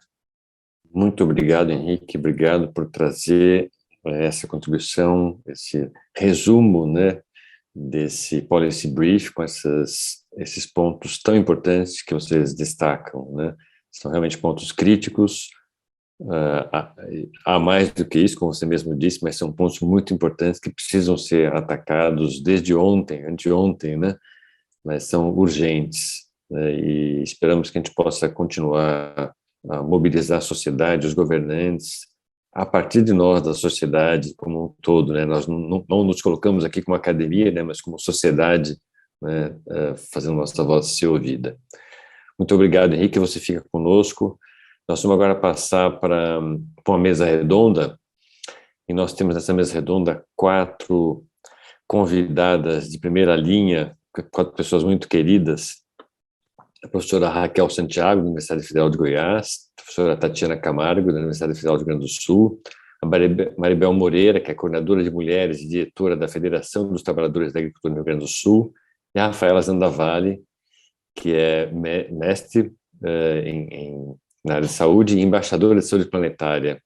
Muito obrigado, Henrique. Obrigado por trazer essa contribuição, esse resumo, né, desse policy brief com esses pontos tão importantes que vocês destacam, né? São realmente pontos críticos. Há mais do que isso, como você mesmo disse, mas são pontos muito importantes que precisam ser atacados desde ontem, anteontem, né? Mas são urgentes, né? E esperamos que a gente possa continuar a mobilizar a sociedade, os governantes, a partir de nós, da sociedade como um todo, né? Nós não nos colocamos aqui como academia, né? Mas como sociedade, né? Fazendo nossa voz ser ouvida. Muito obrigado, Henrique, você fica conosco. Nós vamos agora passar para uma mesa redonda, e nós temos nessa mesa redonda 4 convidadas de primeira linha, 4 pessoas muito queridas: a professora Raquel Santiago, da Universidade Federal de Goiás, a professora Tatiana Camargo, da Universidade Federal do Rio Grande do Sul, a Maribel Moreira, que é coordenadora de mulheres e diretora da Federação dos Trabalhadores da Agricultura no Rio Grande do Sul, e a Rafaela Zandavalli, que é mestre na área de saúde e embaixadora de saúde planetária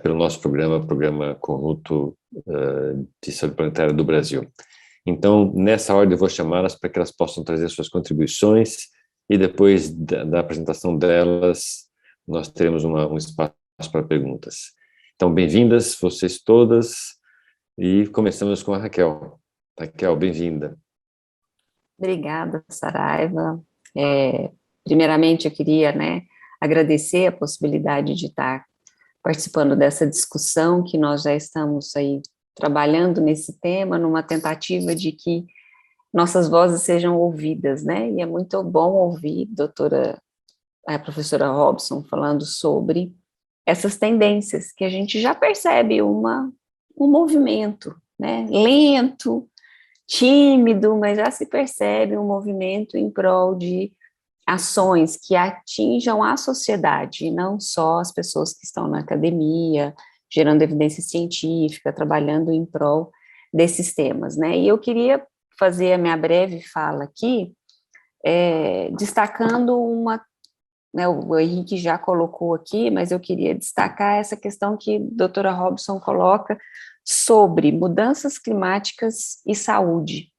pelo nosso programa conjunto de saúde planetária do Brasil. Então, nessa ordem, eu vou chamá-las para que elas possam trazer suas contribuições, e depois da apresentação delas, nós teremos um espaço para perguntas. Então, bem-vindas vocês todas, e começamos com a Raquel. Raquel, bem-vinda. Obrigada, Saraiva. Primeiramente, eu queria, agradecer a possibilidade de estar participando dessa discussão, que nós já estamos aí trabalhando nesse tema, numa tentativa de que nossas vozes sejam ouvidas, né? E é muito bom ouvir a professora Robson falando sobre essas tendências, que a gente já percebe um movimento, né? Lento, tímido, mas já se percebe um movimento em prol de ações que atinjam a sociedade, e não só as pessoas que estão na academia, gerando evidência científica, trabalhando em prol desses temas, né? E eu queria fazer a minha breve fala aqui, destacando o Henrique já colocou aqui, mas eu queria destacar essa questão que a doutora Robson coloca sobre mudanças climáticas e saúde,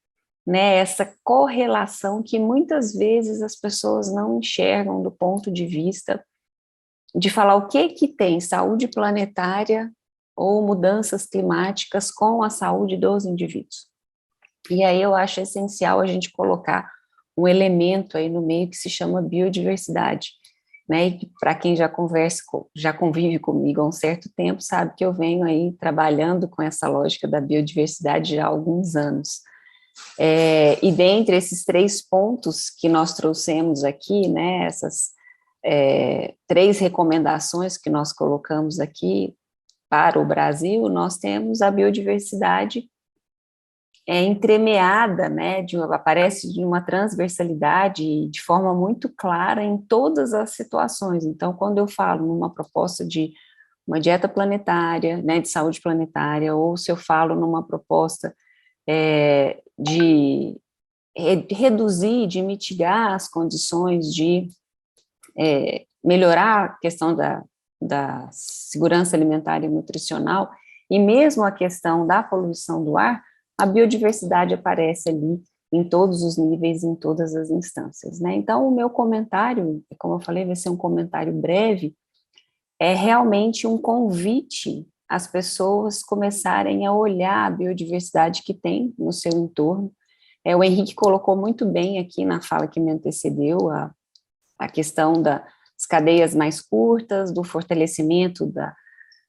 né? Essa correlação que muitas vezes as pessoas não enxergam do ponto de vista de falar o que tem saúde planetária ou mudanças climáticas com a saúde dos indivíduos. E aí eu acho essencial a gente colocar um elemento aí no meio que se chama biodiversidade, né? E para quem já convive comigo há um certo tempo, sabe que eu venho aí trabalhando com essa lógica da biodiversidade já há alguns anos. E dentre esses 3 pontos que nós trouxemos aqui, né, essas 3 recomendações que nós colocamos aqui para o Brasil, nós temos a biodiversidade entremeada, né, aparece de uma transversalidade de forma muito clara em todas as situações. Então, quando eu falo numa proposta de uma dieta planetária, né, de saúde planetária, ou se eu falo numa proposta de reduzir, de mitigar as condições de melhorar a questão da segurança alimentar e nutricional, e mesmo a questão da poluição do ar, a biodiversidade aparece ali em todos os níveis, em todas as instâncias, né? Então, o meu comentário, como eu falei, vai ser um comentário breve, é realmente um convite as pessoas começarem a olhar a biodiversidade que tem no seu entorno. O Henrique colocou muito bem aqui na fala que me antecedeu a questão das cadeias mais curtas, do fortalecimento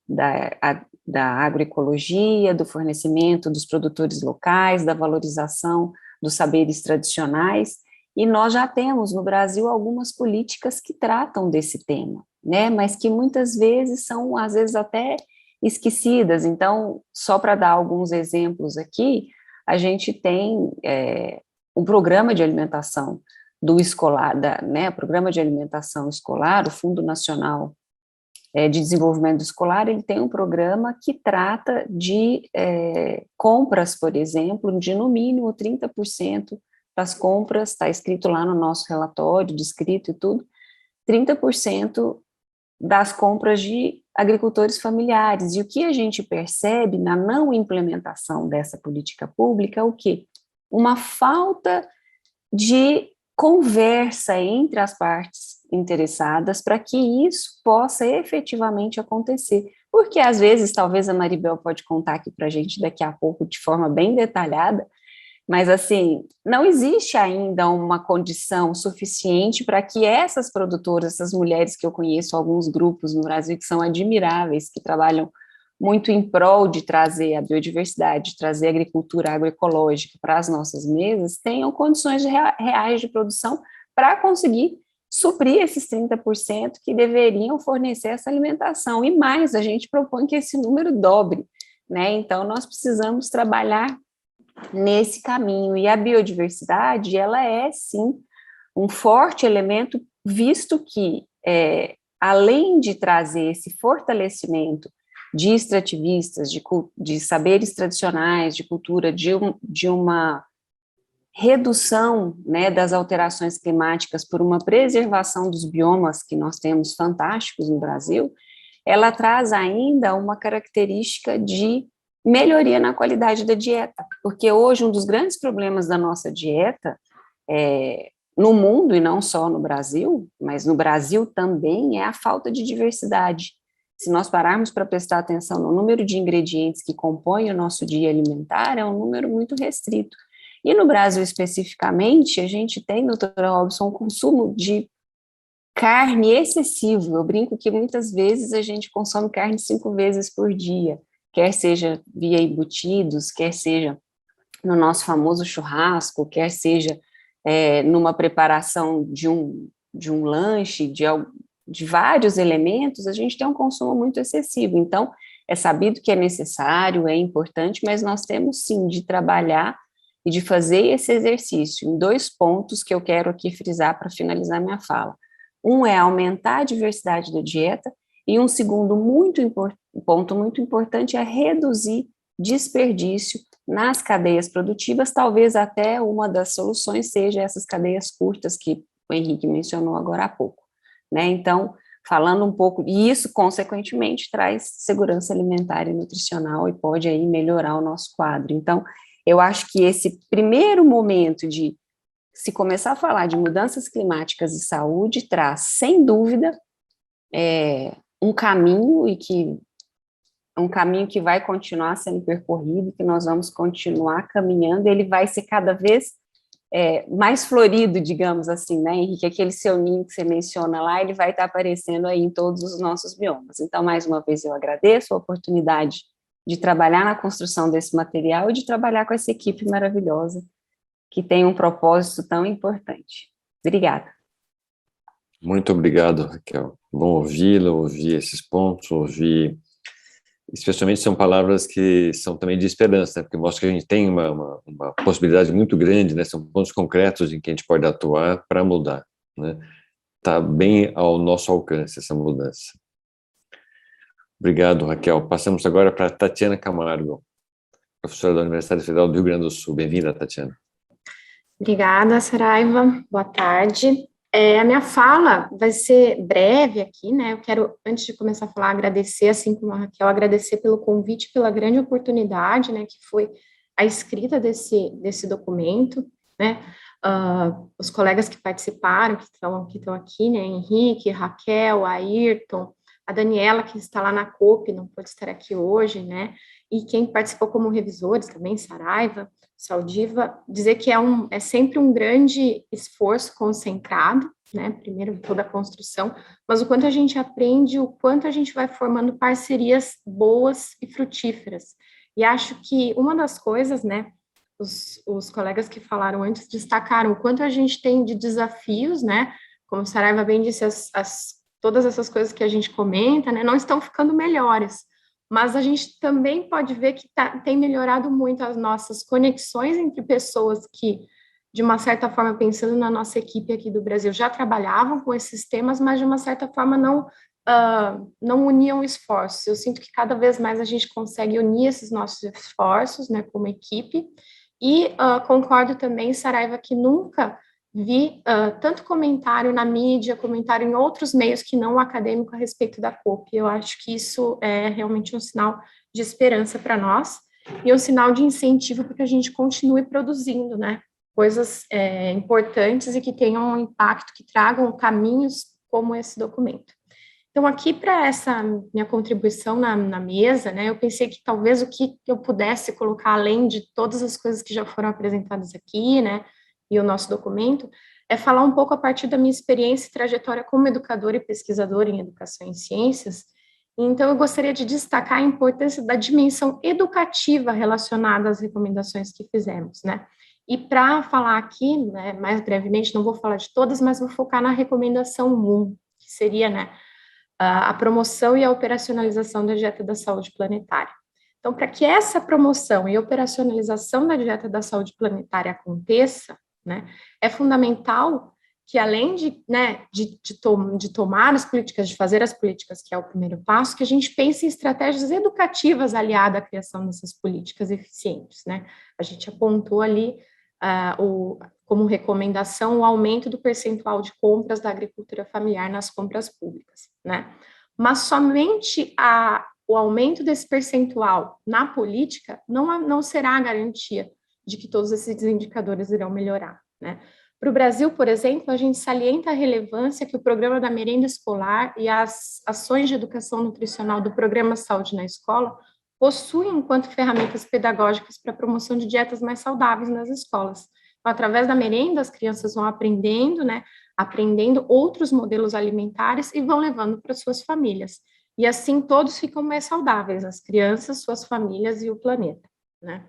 da agroecologia, do fornecimento dos produtores locais, da valorização dos saberes tradicionais, e nós já temos no Brasil algumas políticas que tratam desse tema, né, mas que muitas vezes são, às vezes, até esquecidas. Então, só para dar alguns exemplos aqui, a gente tem um programa de alimentação do escolar, o programa de alimentação escolar, o Fundo Nacional de Desenvolvimento Escolar, ele tem um programa que trata de compras, por exemplo, de no mínimo 30% das compras, está escrito lá no nosso relatório, descrito e tudo, 30% das compras de agricultores familiares. E o que a gente percebe na não implementação dessa política pública é o quê? Uma falta de conversa entre as partes interessadas para que isso possa efetivamente acontecer. Porque, às vezes, talvez a Maribel pode contar aqui para a gente daqui a pouco de forma bem detalhada, mas, assim, não existe ainda uma condição suficiente para que essas produtoras, essas mulheres que eu conheço, alguns grupos no Brasil que são admiráveis, que trabalham muito em prol de trazer a biodiversidade, de trazer a agricultura agroecológica para as nossas mesas, tenham condições reais de produção para conseguir suprir esses 30% que deveriam fornecer essa alimentação. E mais, a gente propõe que esse número dobre, né? Então, nós precisamos trabalhar nesse caminho, e a biodiversidade, ela é, sim, um forte elemento, visto que, além de trazer esse fortalecimento de extrativistas, de saberes tradicionais, de cultura, de uma redução, né, das alterações climáticas por uma preservação dos biomas que nós temos fantásticos no Brasil, ela traz ainda uma característica de melhoria na qualidade da dieta, porque hoje um dos grandes problemas da nossa dieta, no mundo e não só no Brasil, mas no Brasil também, é a falta de diversidade. Se nós pararmos para prestar atenção no número de ingredientes que compõem o nosso dia alimentar, é um número muito restrito. E no Brasil especificamente, a gente tem, doutora Robson, um consumo de carne excessivo. Eu brinco que muitas vezes a gente consome carne 5 vezes por dia, quer seja via embutidos, quer seja no nosso famoso churrasco, quer seja numa preparação de um lanche, de vários elementos, a gente tem um consumo muito excessivo. Então, é sabido que é necessário, é importante, mas nós temos sim de trabalhar e de fazer esse exercício em 2 pontos que eu quero aqui frisar para finalizar minha fala. Um é aumentar a diversidade da dieta, e um segundo ponto muito importante é reduzir desperdício nas cadeias produtivas. Talvez até uma das soluções seja essas cadeias curtas que o Henrique mencionou agora há pouco, né? Então, falando um pouco, e isso, consequentemente, traz segurança alimentar e nutricional e pode aí melhorar o nosso quadro. Então, eu acho que esse primeiro momento de se começar a falar de mudanças climáticas e saúde traz, sem dúvida, um caminho que vai continuar sendo percorrido, que nós vamos continuar caminhando, ele vai ser cada vez mais florido, digamos assim, né, Henrique? Aquele seu ninho que você menciona lá, ele vai estar aparecendo aí em todos os nossos biomas. Então, mais uma vez, eu agradeço a oportunidade de trabalhar na construção desse material e de trabalhar com essa equipe maravilhosa que tem um propósito tão importante. Obrigada. Muito obrigado, Raquel. Bom ouvi-la, ouvir esses pontos, ouvir... Especialmente são palavras que são também de esperança, né? Porque mostra que a gente tem uma possibilidade muito grande, né? São pontos concretos em que a gente pode atuar para mudar, né? Está bem ao nosso alcance essa mudança. Obrigado, Raquel. Passamos agora para Tatiana Camargo, professora da Universidade Federal do Rio Grande do Sul. Bem-vinda, Tatiana. Obrigada, Saraiva. Boa tarde. A minha fala vai ser breve aqui, né? Eu quero, antes de começar a falar, agradecer, assim como a Raquel, agradecer pelo convite, pela grande oportunidade, né, que foi a escrita desse documento, né? Os colegas que participaram, que estão aqui, né? Henrique, Raquel, Ayrton, a Daniela, que está lá na COP, não pôde estar aqui hoje, né, e quem participou como revisores também, Saraiva, Saldiva, dizer que é sempre um grande esforço concentrado, né, primeiro toda a construção, mas o quanto a gente aprende, o quanto a gente vai formando parcerias boas e frutíferas. E acho que uma das coisas, né, os colegas que falaram antes destacaram o quanto a gente tem de desafios, né, como o Saraiva bem disse, todas essas coisas que a gente comenta, né, não estão ficando melhores, mas a gente também pode ver que tem melhorado muito as nossas conexões entre pessoas que, de uma certa forma, pensando na nossa equipe aqui do Brasil, já trabalhavam com esses temas, mas de uma certa forma não uniam esforços. Eu sinto que cada vez mais a gente consegue unir esses nossos esforços, né, como equipe, e concordo também, Saraiva, que nunca vi tanto comentário na mídia, comentário em outros meios que não o acadêmico a respeito da COP. Eu acho que isso é realmente um sinal de esperança para nós e um sinal de incentivo para que a gente continue produzindo, né, coisas importantes e que tenham um impacto, que tragam caminhos como esse documento. Então, aqui para essa minha contribuição na mesa, né, eu pensei que talvez o que eu pudesse colocar, além de todas as coisas que já foram apresentadas aqui, né, e o nosso documento, é falar um pouco a partir da minha experiência e trajetória como educadora e pesquisadora em educação e ciências. Então, eu gostaria de destacar a importância da dimensão educativa relacionada às recomendações que fizemos, né. E para falar aqui, né, mais brevemente, não vou falar de todas, mas vou focar na recomendação 1, que seria, né, a promoção e a operacionalização da dieta da saúde planetária. Então, para que essa promoção e operacionalização da dieta da saúde planetária aconteça, né, é fundamental que, além de tomar as políticas, de fazer as políticas, que é o primeiro passo, que a gente pense em estratégias educativas aliadas à criação dessas políticas eficientes, né? A gente apontou ali como recomendação o aumento do percentual de compras da agricultura familiar nas compras públicas, né? Mas somente o aumento desse percentual na política não será a garantia de que todos esses indicadores irão melhorar, né? Para o Brasil, por exemplo, a gente salienta a relevância que o programa da merenda escolar e as ações de educação nutricional do programa Saúde na Escola possuem enquanto ferramentas pedagógicas para a promoção de dietas mais saudáveis nas escolas. Então, através da merenda, as crianças vão aprendendo, né, aprendendo outros modelos alimentares e vão levando para suas famílias. E assim todos ficam mais saudáveis, as crianças, suas famílias e o planeta, né?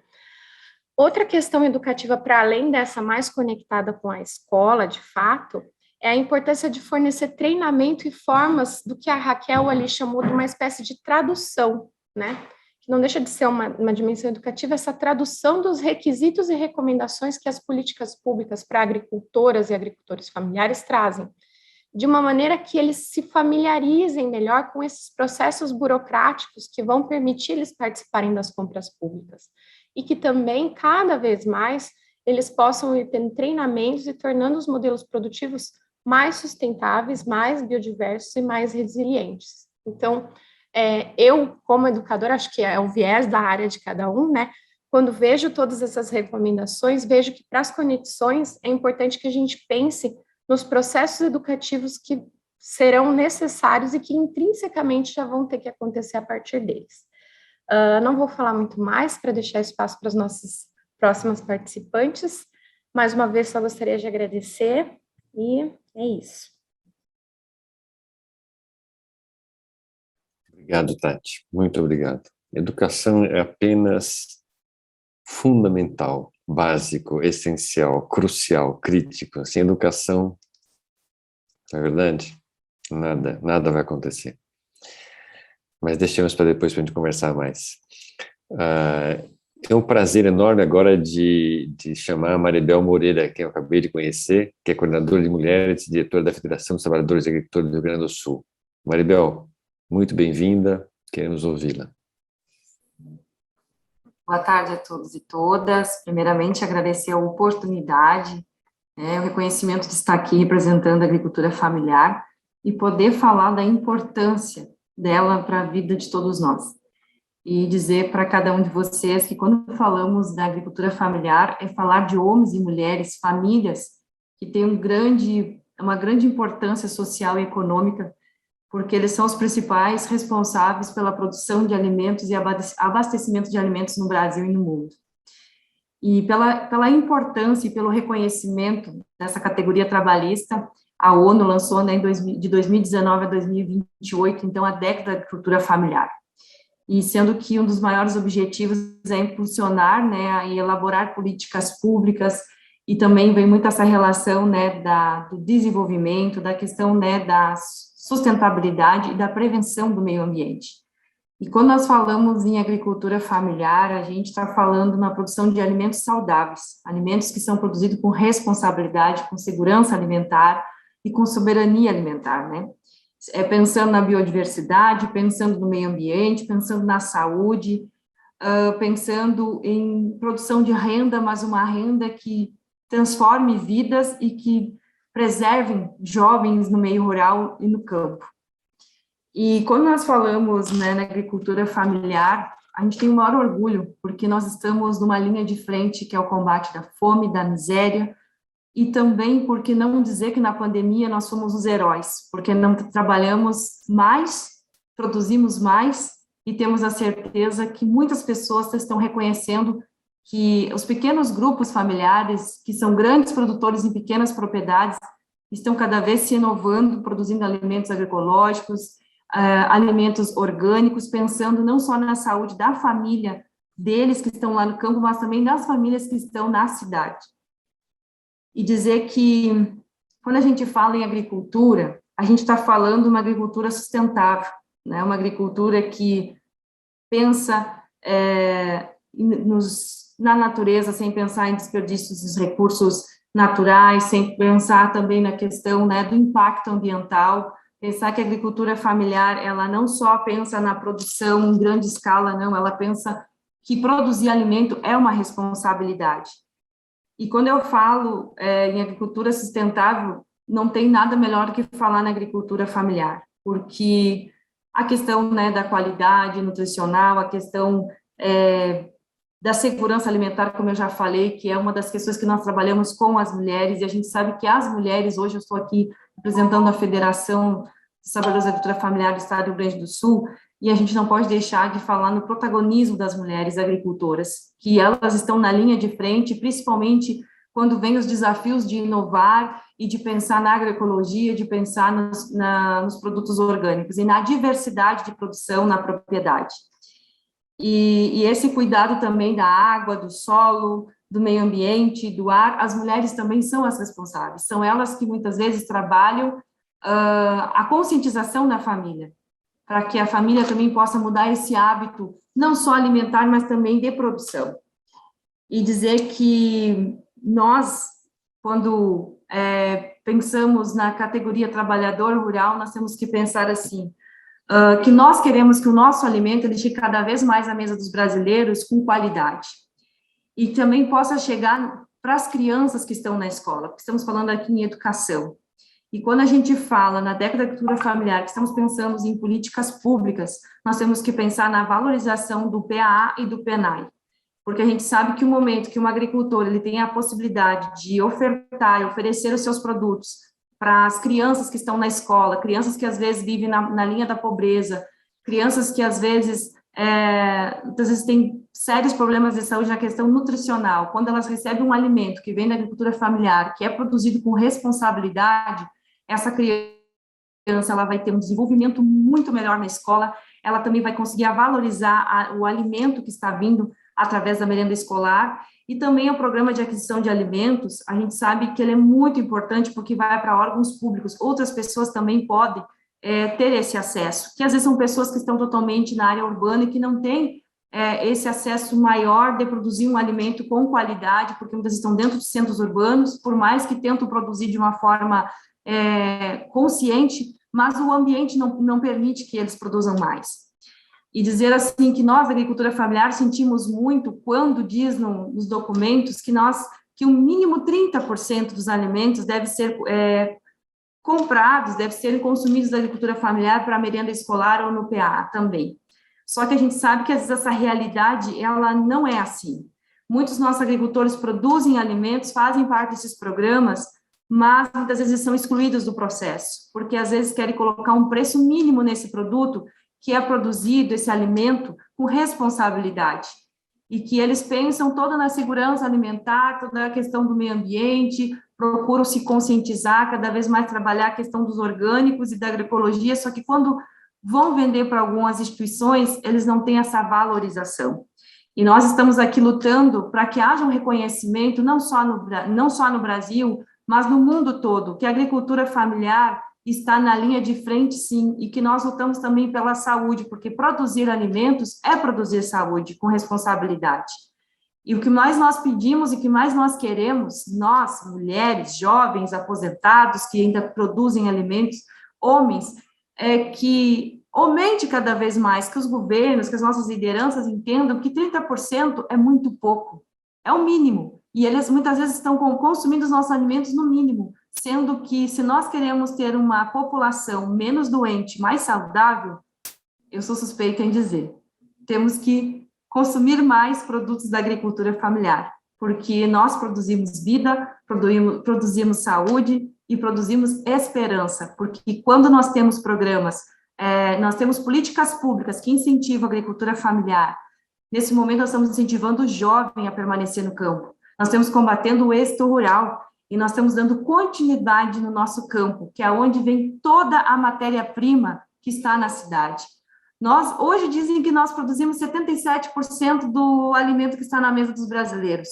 Outra questão educativa, para além dessa mais conectada com a escola, de fato, é a importância de fornecer treinamento e formas do que a Raquel ali chamou de uma espécie de tradução, né? Que não deixa de ser uma dimensão educativa, essa tradução dos requisitos e recomendações que as políticas públicas para agricultoras e agricultores familiares trazem, de uma maneira que eles se familiarizem melhor com esses processos burocráticos que vão permitir eles participarem das compras públicas. E que também, cada vez mais, eles possam ir tendo treinamentos e tornando os modelos produtivos mais sustentáveis, mais biodiversos e mais resilientes. Então, eu, como educadora, acho que é o viés da área de cada um, né? Quando vejo todas essas recomendações, vejo que para as conexões é importante que a gente pense nos processos educativos que serão necessários e que intrinsecamente já vão ter que acontecer a partir deles. Não vou falar muito mais para deixar espaço para as nossas próximas participantes. Mais uma vez, só gostaria de agradecer e é isso. Obrigado, Tati. Muito obrigado. Educação é apenas fundamental, básico, essencial, crucial, crítico. Sem educação, não é verdade? Nada vai acontecer. Mas deixemos para depois para a gente conversar mais. Tenho um prazer enorme agora de chamar a Maribel Moreira, que eu acabei de conhecer, que é coordenadora de mulheres e diretora da Federação dos Trabalhadores e Agricultores do Rio Grande do Sul. Maribel, muito bem-vinda, queremos ouvi-la. Boa tarde a todos e todas. Primeiramente, agradecer a oportunidade, o reconhecimento de estar aqui representando a agricultura familiar e poder falar da importância dela para a vida de todos nós. E dizer para cada um de vocês que quando falamos da agricultura familiar, é falar de homens e mulheres, famílias, que têm uma grande importância social e econômica porque eles são os principais responsáveis pela produção de alimentos e abastecimento de alimentos no Brasil e no mundo. E pela importância e pelo reconhecimento dessa categoria trabalhista, a ONU lançou, né, de 2019 a 2028, então, a década da agricultura familiar. E sendo que um dos maiores objetivos é impulsionar, né, e elaborar políticas públicas, e também vem muito essa relação, né, do desenvolvimento, da questão, né, da sustentabilidade e da prevenção do meio ambiente. E quando nós falamos em agricultura familiar, a gente está falando na produção de alimentos saudáveis, alimentos que são produzidos com responsabilidade, com segurança alimentar e com soberania alimentar, né? Pensando na biodiversidade, pensando no meio ambiente, pensando na saúde, pensando em produção de renda, mas uma renda que transforme vidas e que preservem jovens no meio rural e no campo. E quando nós falamos, né, na agricultura familiar, a gente tem o maior orgulho, porque nós estamos numa linha de frente que é o combate da fome, da miséria, e também, por que não dizer que na pandemia nós somos os heróis, porque não trabalhamos mais, produzimos mais, e temos a certeza que muitas pessoas estão reconhecendo que os pequenos grupos familiares, que são grandes produtores em pequenas propriedades, estão cada vez se inovando, produzindo alimentos agroecológicos, alimentos orgânicos, pensando não só na saúde da família deles que estão lá no campo, mas também das famílias que estão na cidade. E dizer que, quando a gente fala em agricultura, a gente está falando de uma agricultura sustentável, né? Uma agricultura que pensa na natureza, sem pensar em desperdícios dos recursos naturais, sem pensar também na questão, né, do impacto ambiental, pensar que a agricultura familiar, ela não só pensa na produção em grande escala, não, ela pensa que produzir alimento é uma responsabilidade. E quando eu falo em agricultura sustentável, não tem nada melhor que falar na agricultura familiar, porque a questão, né, da qualidade nutricional, a questão da segurança alimentar, como eu já falei, que é uma das questões que nós trabalhamos com as mulheres, e a gente sabe que as mulheres, hoje eu estou aqui representando a Federação de Trabalhadores da Agricultura Familiar do Estado do Rio Grande do Sul, e a gente não pode deixar de falar no protagonismo das mulheres agricultoras, que elas estão na linha de frente, principalmente quando vem os desafios de inovar e de pensar na agroecologia, de pensar nos produtos orgânicos e na diversidade de produção na propriedade. E esse cuidado também da água, do solo, do meio ambiente, do ar, as mulheres também são as responsáveis, são elas que muitas vezes trabalham a conscientização na família, para que a família também possa mudar esse hábito, não só alimentar, mas também de produção. E dizer que nós, quando pensamos na categoria trabalhador rural, nós temos que pensar assim, que nós queremos que o nosso alimento ele chegue cada vez mais à mesa dos brasileiros com qualidade. E também possa chegar para as crianças que estão na escola, porque estamos falando aqui em educação. E quando a gente fala na década da agricultura familiar, que estamos pensando em políticas públicas, nós temos que pensar na valorização do PAA e do PENAI, porque a gente sabe que o momento que um agricultor ele tem a possibilidade de ofertar e oferecer os seus produtos para as crianças que estão na escola, crianças que às vezes vivem na linha da pobreza, crianças que às vezes têm sérios problemas de saúde na questão nutricional, quando elas recebem um alimento que vem da agricultura familiar, que é produzido com responsabilidade, essa criança ela vai ter um desenvolvimento muito melhor na escola, ela também vai conseguir valorizar o alimento que está vindo através da merenda escolar, e também o programa de aquisição de alimentos, a gente sabe que ele é muito importante porque vai para órgãos públicos, outras pessoas também podem ter esse acesso, que às vezes são pessoas que estão totalmente na área urbana e que não têm esse acesso maior de produzir um alimento com qualidade, porque muitas estão dentro de centros urbanos, por mais que tentam produzir de uma forma consciente, mas o ambiente não permite que eles produzam mais. E dizer assim que nós, da agricultura familiar, sentimos muito quando diz nos documentos que o mínimo 30% dos alimentos deve ser comprados, deve ser consumidos da agricultura familiar para a merenda escolar ou no PA também. Só que a gente sabe que às vezes essa realidade, ela não é assim. Muitos nossos agricultores produzem alimentos, fazem parte desses programas, mas muitas vezes são excluídos do processo, porque às vezes querem colocar um preço mínimo nesse produto que é produzido, esse alimento, com responsabilidade, e que eles pensam toda na segurança alimentar, toda a questão do meio ambiente, procuram se conscientizar, cada vez mais trabalhar a questão dos orgânicos e da agroecologia, só que quando vão vender para algumas instituições, eles não têm essa valorização. E nós estamos aqui lutando para que haja um reconhecimento, não só no Brasil, mas no mundo todo, que a agricultura familiar está na linha de frente, sim, e que nós lutamos também pela saúde, porque produzir alimentos é produzir saúde, com responsabilidade. E o que mais nós pedimos e o que mais nós queremos, nós, mulheres, jovens, aposentados, que ainda produzem alimentos, homens, é que aumente cada vez mais, que os governos, que as nossas lideranças entendam que 30% é muito pouco, é o mínimo, e eles muitas vezes estão consumindo os nossos alimentos no mínimo, sendo que se nós queremos ter uma população menos doente, mais saudável, eu sou suspeita em dizer, temos que consumir mais produtos da agricultura familiar, porque nós produzimos vida, produzimos saúde e produzimos esperança, porque quando nós temos programas, nós temos políticas públicas que incentivam a agricultura familiar, nesse momento nós estamos incentivando o jovem a permanecer no campo, nós estamos combatendo o êxito rural, e nós estamos dando continuidade no nosso campo, que é onde vem toda a matéria-prima que está na cidade. Hoje dizem que nós produzimos 77% do alimento que está na mesa dos brasileiros.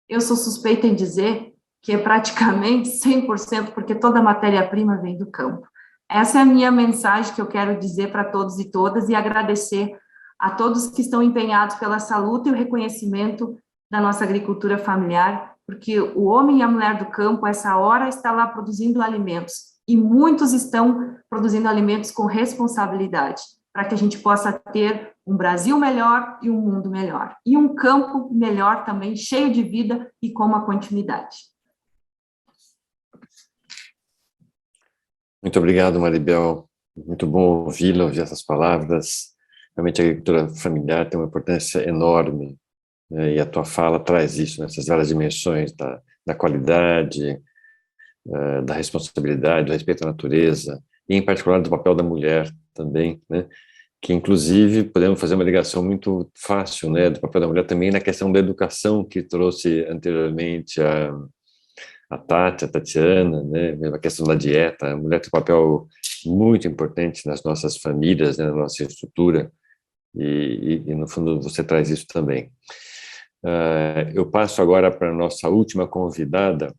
Eu sou suspeita em dizer que é praticamente 100%, porque toda a matéria-prima vem do campo. Essa é a minha mensagem que eu quero dizer para todos e todas, e agradecer a todos que estão empenhados pela essa luta e o reconhecimento da nossa agricultura familiar, porque o homem e a mulher do campo, essa hora, está lá produzindo alimentos, e muitos estão produzindo alimentos com responsabilidade, para que a gente possa ter um Brasil melhor e um mundo melhor, e um campo melhor também, cheio de vida e com uma continuidade. Muito obrigado, Maribel. Muito bom ouvi-la, ouvir essas palavras. Realmente a agricultura familiar tem uma importância enorme, e a tua fala traz isso, nessas várias dimensões da qualidade, da responsabilidade, do respeito à natureza, e em particular do papel da mulher também, né? Que inclusive podemos fazer uma ligação muito fácil, né, do papel da mulher também na questão da educação que trouxe anteriormente a Tatiana, né, a questão da dieta. A mulher tem um papel muito importante nas nossas famílias, né, na nossa estrutura, e no fundo você traz isso também. Eu passo agora para a nossa última convidada,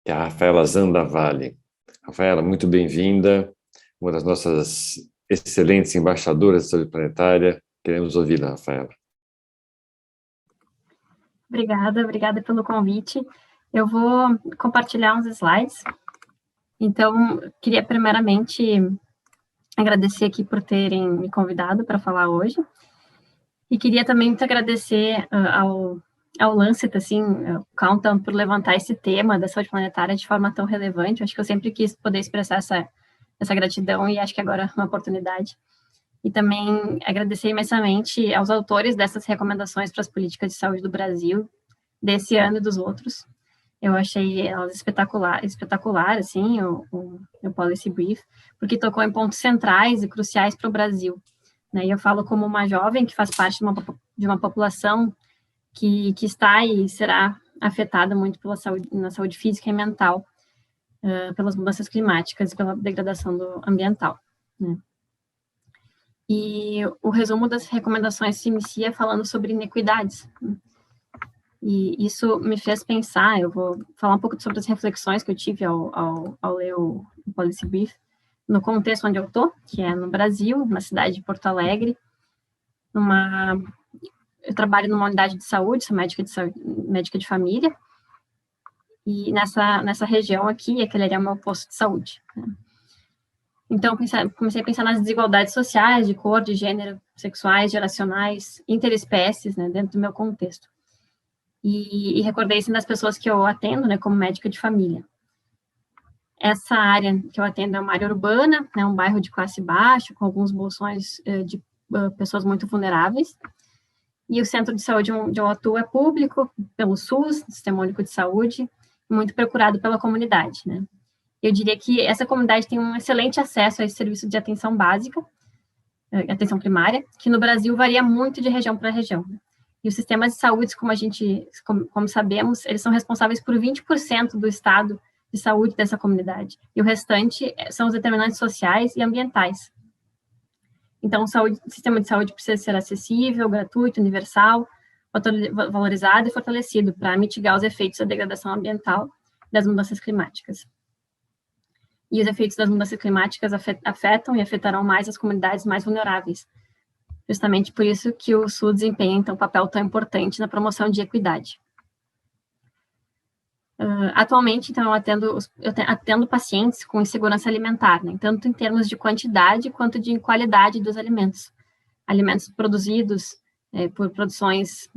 que é a Rafaela Zandavalli. Rafaela, muito bem-vinda, uma das nossas excelentes embaixadoras da saúde planetária. Queremos ouvi-la, Rafaela. Obrigada pelo convite. Eu vou compartilhar uns slides. Então, queria primeiramente agradecer aqui por terem me convidado para falar hoje. E queria também muito agradecer ao Lancet, assim, ao Countdown, por levantar esse tema da saúde planetária de forma tão relevante. Eu acho que eu sempre quis poder expressar essa gratidão, e acho que agora é uma oportunidade. E também agradecer imensamente aos autores dessas recomendações para as políticas de saúde do Brasil, desse ano e dos outros. Eu achei elas espetacular, assim, o Policy Brief, porque tocou em pontos centrais e cruciais para o Brasil, né? E eu falo como uma jovem que faz parte de uma população que está e será afetada muito na saúde física e mental, pelas mudanças climáticas e pela degradação ambiental, né? E o resumo das recomendações se inicia falando sobre inequidades, né? E isso me fez pensar, eu vou falar um pouco sobre as reflexões que eu tive ao ler o Policy Brief, no contexto onde eu estou, que é no Brasil, na cidade de Porto Alegre. Eu trabalho numa unidade de saúde, sou médica de família, e nessa região aqui, aquele ali é o meu posto de saúde, né? Então, comecei a pensar nas desigualdades sociais, de cor, de gênero, sexuais, geracionais, interespécies, né, dentro do meu contexto. E recordei assim, das pessoas que eu atendo, né, como médica de família. Essa área que eu atendo é uma área urbana, né, um bairro de classe baixa, com alguns bolsões de pessoas muito vulneráveis. E o centro de saúde onde eu atuo é público, pelo SUS, Sistema Único de Saúde, muito procurado pela comunidade, né? Eu diria que essa comunidade tem um excelente acesso a esse serviço de atenção básica, atenção primária, que no Brasil varia muito de região para região. E os sistemas de saúde, como sabemos, eles são responsáveis por 20% do estado de saúde dessa comunidade. E o restante são os determinantes sociais e ambientais. Então, o sistema de saúde precisa ser acessível, gratuito, universal, valorizado e fortalecido para mitigar os efeitos da degradação ambiental das mudanças climáticas. E os efeitos das mudanças climáticas afetam e afetarão mais as comunidades mais vulneráveis. Justamente por isso que o SUS desempenha, então, um papel tão importante na promoção de equidade. Atualmente, então, eu atendo pacientes com insegurança alimentar, né, tanto em termos de quantidade quanto de qualidade dos alimentos. Alimentos produzidos por produções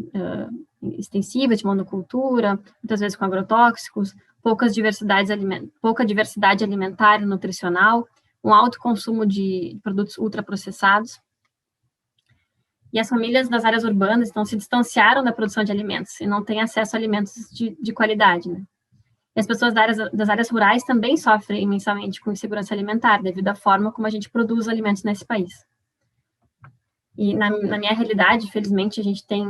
extensivas de monocultura, muitas vezes com agrotóxicos, pouca diversidade alimentar e nutricional, um alto consumo de produtos ultraprocessados. E as famílias das áreas urbanas então se distanciaram da produção de alimentos e não têm acesso a alimentos de qualidade, né? E as pessoas das áreas rurais também sofrem imensamente com insegurança alimentar, devido à forma como a gente produz alimentos nesse país. E na minha realidade, felizmente, a gente tem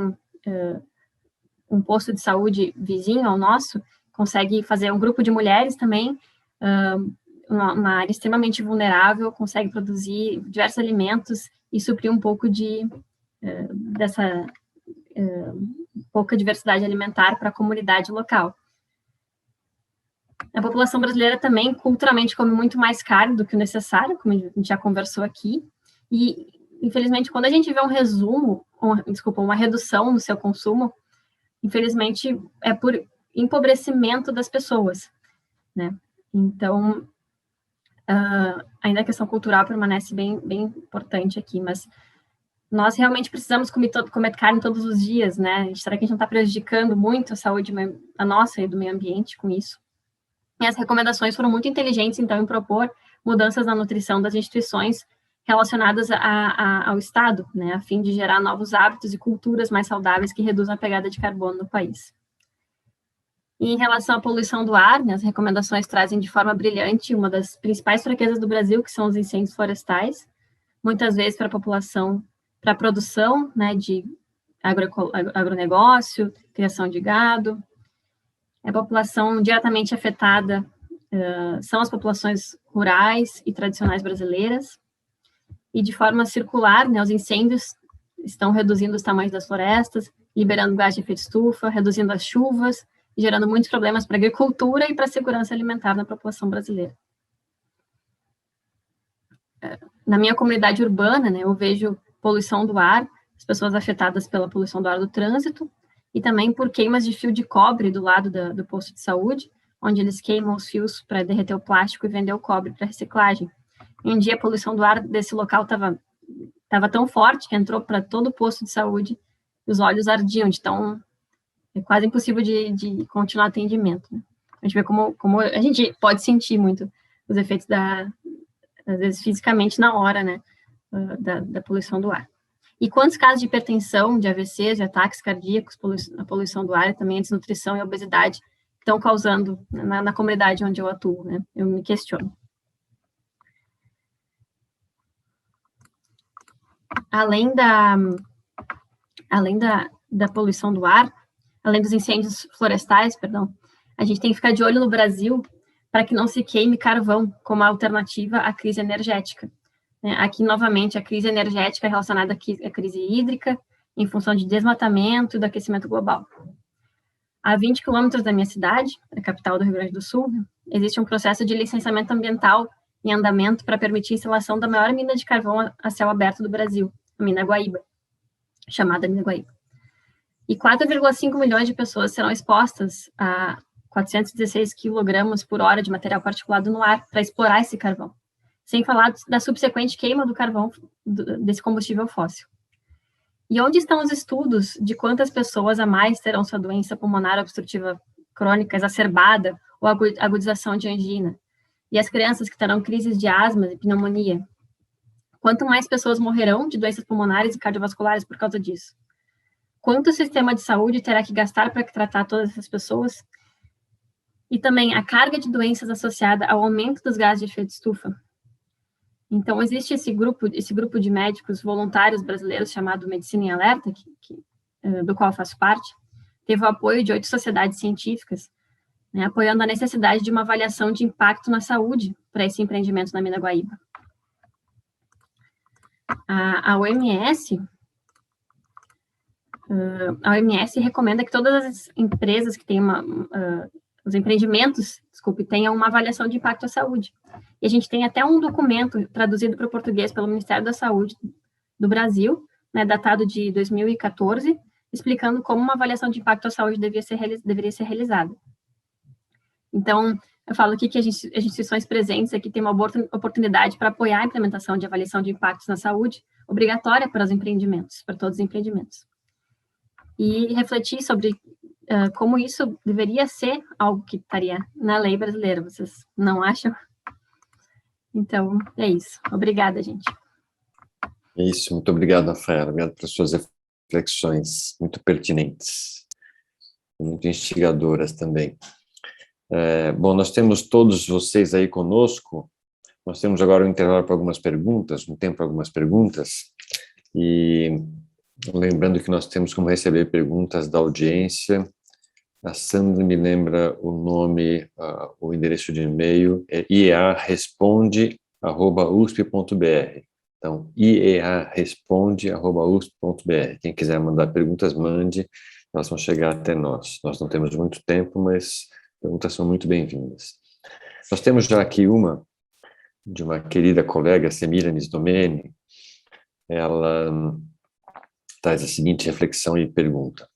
um posto de saúde vizinho ao nosso, consegue fazer um grupo de mulheres também, uma área extremamente vulnerável, consegue produzir diversos alimentos e suprir um pouco dessa pouca diversidade alimentar para a comunidade local. A população brasileira também, culturalmente, come muito mais carne do que o necessário, como a gente já conversou aqui, e, infelizmente, quando a gente vê uma redução no seu consumo, infelizmente, é por empobrecimento das pessoas, né? Então, ainda a questão cultural permanece bem importante aqui, mas nós realmente precisamos comer carne todos os dias, né? Será que a gente não está prejudicando muito a saúde a nossa e do meio ambiente com isso? E as recomendações foram muito inteligentes, então, em propor mudanças na nutrição das instituições relacionadas ao Estado, né, a fim de gerar novos hábitos e culturas mais saudáveis que reduzam a pegada de carbono no país. E em relação à poluição do ar, né, as recomendações trazem de forma brilhante uma das principais fraquezas do Brasil, que são os incêndios florestais, muitas vezes para a população, para a produção, né, de agronegócio, criação de gado. A população diretamente afetada são as populações rurais e tradicionais brasileiras, e de forma circular, né, os incêndios estão reduzindo os tamanhos das florestas, liberando gás de efeito estufa, reduzindo as chuvas, e gerando muitos problemas para a agricultura e para a segurança alimentar na população brasileira. Na minha comunidade urbana, né, eu vejo poluição do ar, as pessoas afetadas pela poluição do ar do trânsito, e também por queimas de fio de cobre do lado do posto de saúde, onde eles queimam os fios para derreter o plástico e vender o cobre para reciclagem. E um dia a poluição do ar desse local estava tão forte que entrou para todo o posto de saúde e os olhos ardiam, então é quase impossível de continuar atendimento, né? A gente vê como a gente pode sentir muito os efeitos às vezes fisicamente na hora, né, da poluição do ar. E quantos casos de hipertensão, de AVCs, de ataques cardíacos, a poluição do ar, e também a desnutrição e a obesidade estão causando na comunidade onde eu atuo, né? Eu me questiono. Além da poluição do ar, além dos incêndios florestais, a gente tem que ficar de olho no Brasil para que não se queime carvão como alternativa à crise energética. Aqui, novamente, a crise energética é relacionada à crise hídrica, em função de desmatamento e do aquecimento global. A 20 quilômetros da minha cidade, a capital do Rio Grande do Sul, existe um processo de licenciamento ambiental em andamento para permitir a instalação da maior mina de carvão a céu aberto do Brasil, a mina Guaíba, chamada mina Guaíba. E 4,5 milhões de pessoas serão expostas a 416 quilogramas por hora de material particulado no ar para explorar esse carvão, sem falar da subsequente queima do carvão desse combustível fóssil. E onde estão os estudos de quantas pessoas a mais terão sua doença pulmonar obstrutiva crônica exacerbada ou agudização de angina? E as crianças que terão crises de asma e pneumonia? Quanto mais pessoas morrerão de doenças pulmonares e cardiovasculares por causa disso? Quanto o sistema de saúde terá que gastar para tratar todas essas pessoas? e também a carga de doenças associada ao aumento dos gases de efeito estufa. Então, existe esse grupo de médicos voluntários brasileiros chamado Medicina em Alerta, do qual eu faço parte, teve o apoio de 8 sociedades científicas, né, apoiando a necessidade de uma avaliação de impacto na saúde para esse empreendimento na Mina Guaíba. A OMS recomenda que todas as empresas que têm os empreendimentos, tenham uma avaliação de impacto à saúde. E a gente tem até um documento traduzido para o português pelo Ministério da Saúde do Brasil, né, datado de 2014, explicando como uma avaliação de impacto à saúde deveria ser realizada. Então, eu falo aqui que as instituições presentes aqui têm uma oportunidade para apoiar a implementação de avaliação de impactos na saúde, obrigatória para os empreendimentos, para todos os empreendimentos. E refletir sobre como isso deveria ser algo que estaria na lei brasileira, vocês não acham? Então, é isso. Obrigada, gente. É isso, muito obrigado, Rafaela. Obrigado pelas suas reflexões muito pertinentes, muito instigadoras também. Bom, nós temos todos vocês aí conosco, nós temos agora um intervalo para algumas perguntas, um tempo para algumas perguntas, e lembrando que nós temos como receber perguntas da audiência. A Sandra me lembra o nome, o endereço de e-mail é iearesponde@usp.br. Então, iearesponde@usp.br. Quem quiser mandar perguntas, mande, elas vão chegar até nós. Nós não temos muito tempo, mas perguntas são muito bem-vindas. Nós temos já aqui uma de uma querida colega, Semiramis Domeni. Ela traz a seguinte reflexão e pergunta: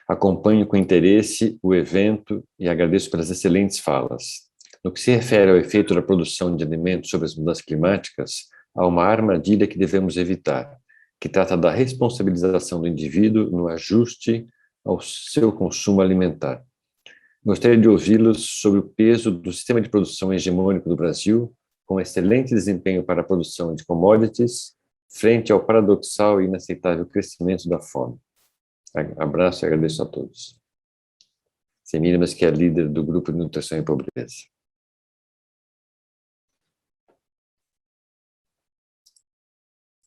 acompanho com interesse o evento e agradeço pelas excelentes falas. No que se refere ao efeito da produção de alimentos sobre as mudanças climáticas, há uma armadilha que devemos evitar, que trata da responsabilização do indivíduo no ajuste ao seu consumo alimentar. Gostaria de ouvi-los sobre o peso do sistema de produção hegemônico do Brasil, com excelente desempenho para a produção de commodities, frente ao paradoxal e inaceitável crescimento da fome. Abraço e agradeço a todos. Semiramis, que é líder do Grupo de Nutrição e Pobreza.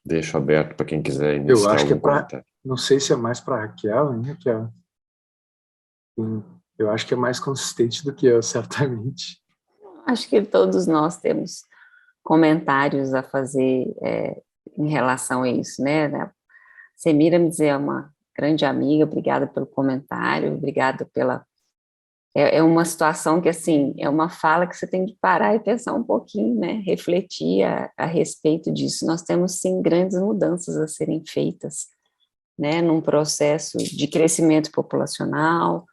Deixo aberto para quem quiser iniciar. Eu acho que comentário. Não sei se é mais para a Raquel, hein, Raquel? Eu acho que é mais consistente do que eu, certamente. Acho que todos nós temos comentários a fazer em relação a isso, né? Semiramis é uma grande amiga, obrigada pelo comentário, obrigada pela... É uma situação que, assim, é uma fala que você tem que parar e pensar um pouquinho, né? Refletir a respeito disso. Nós temos, sim, grandes mudanças a serem feitas, né? Num processo de crescimento populacional,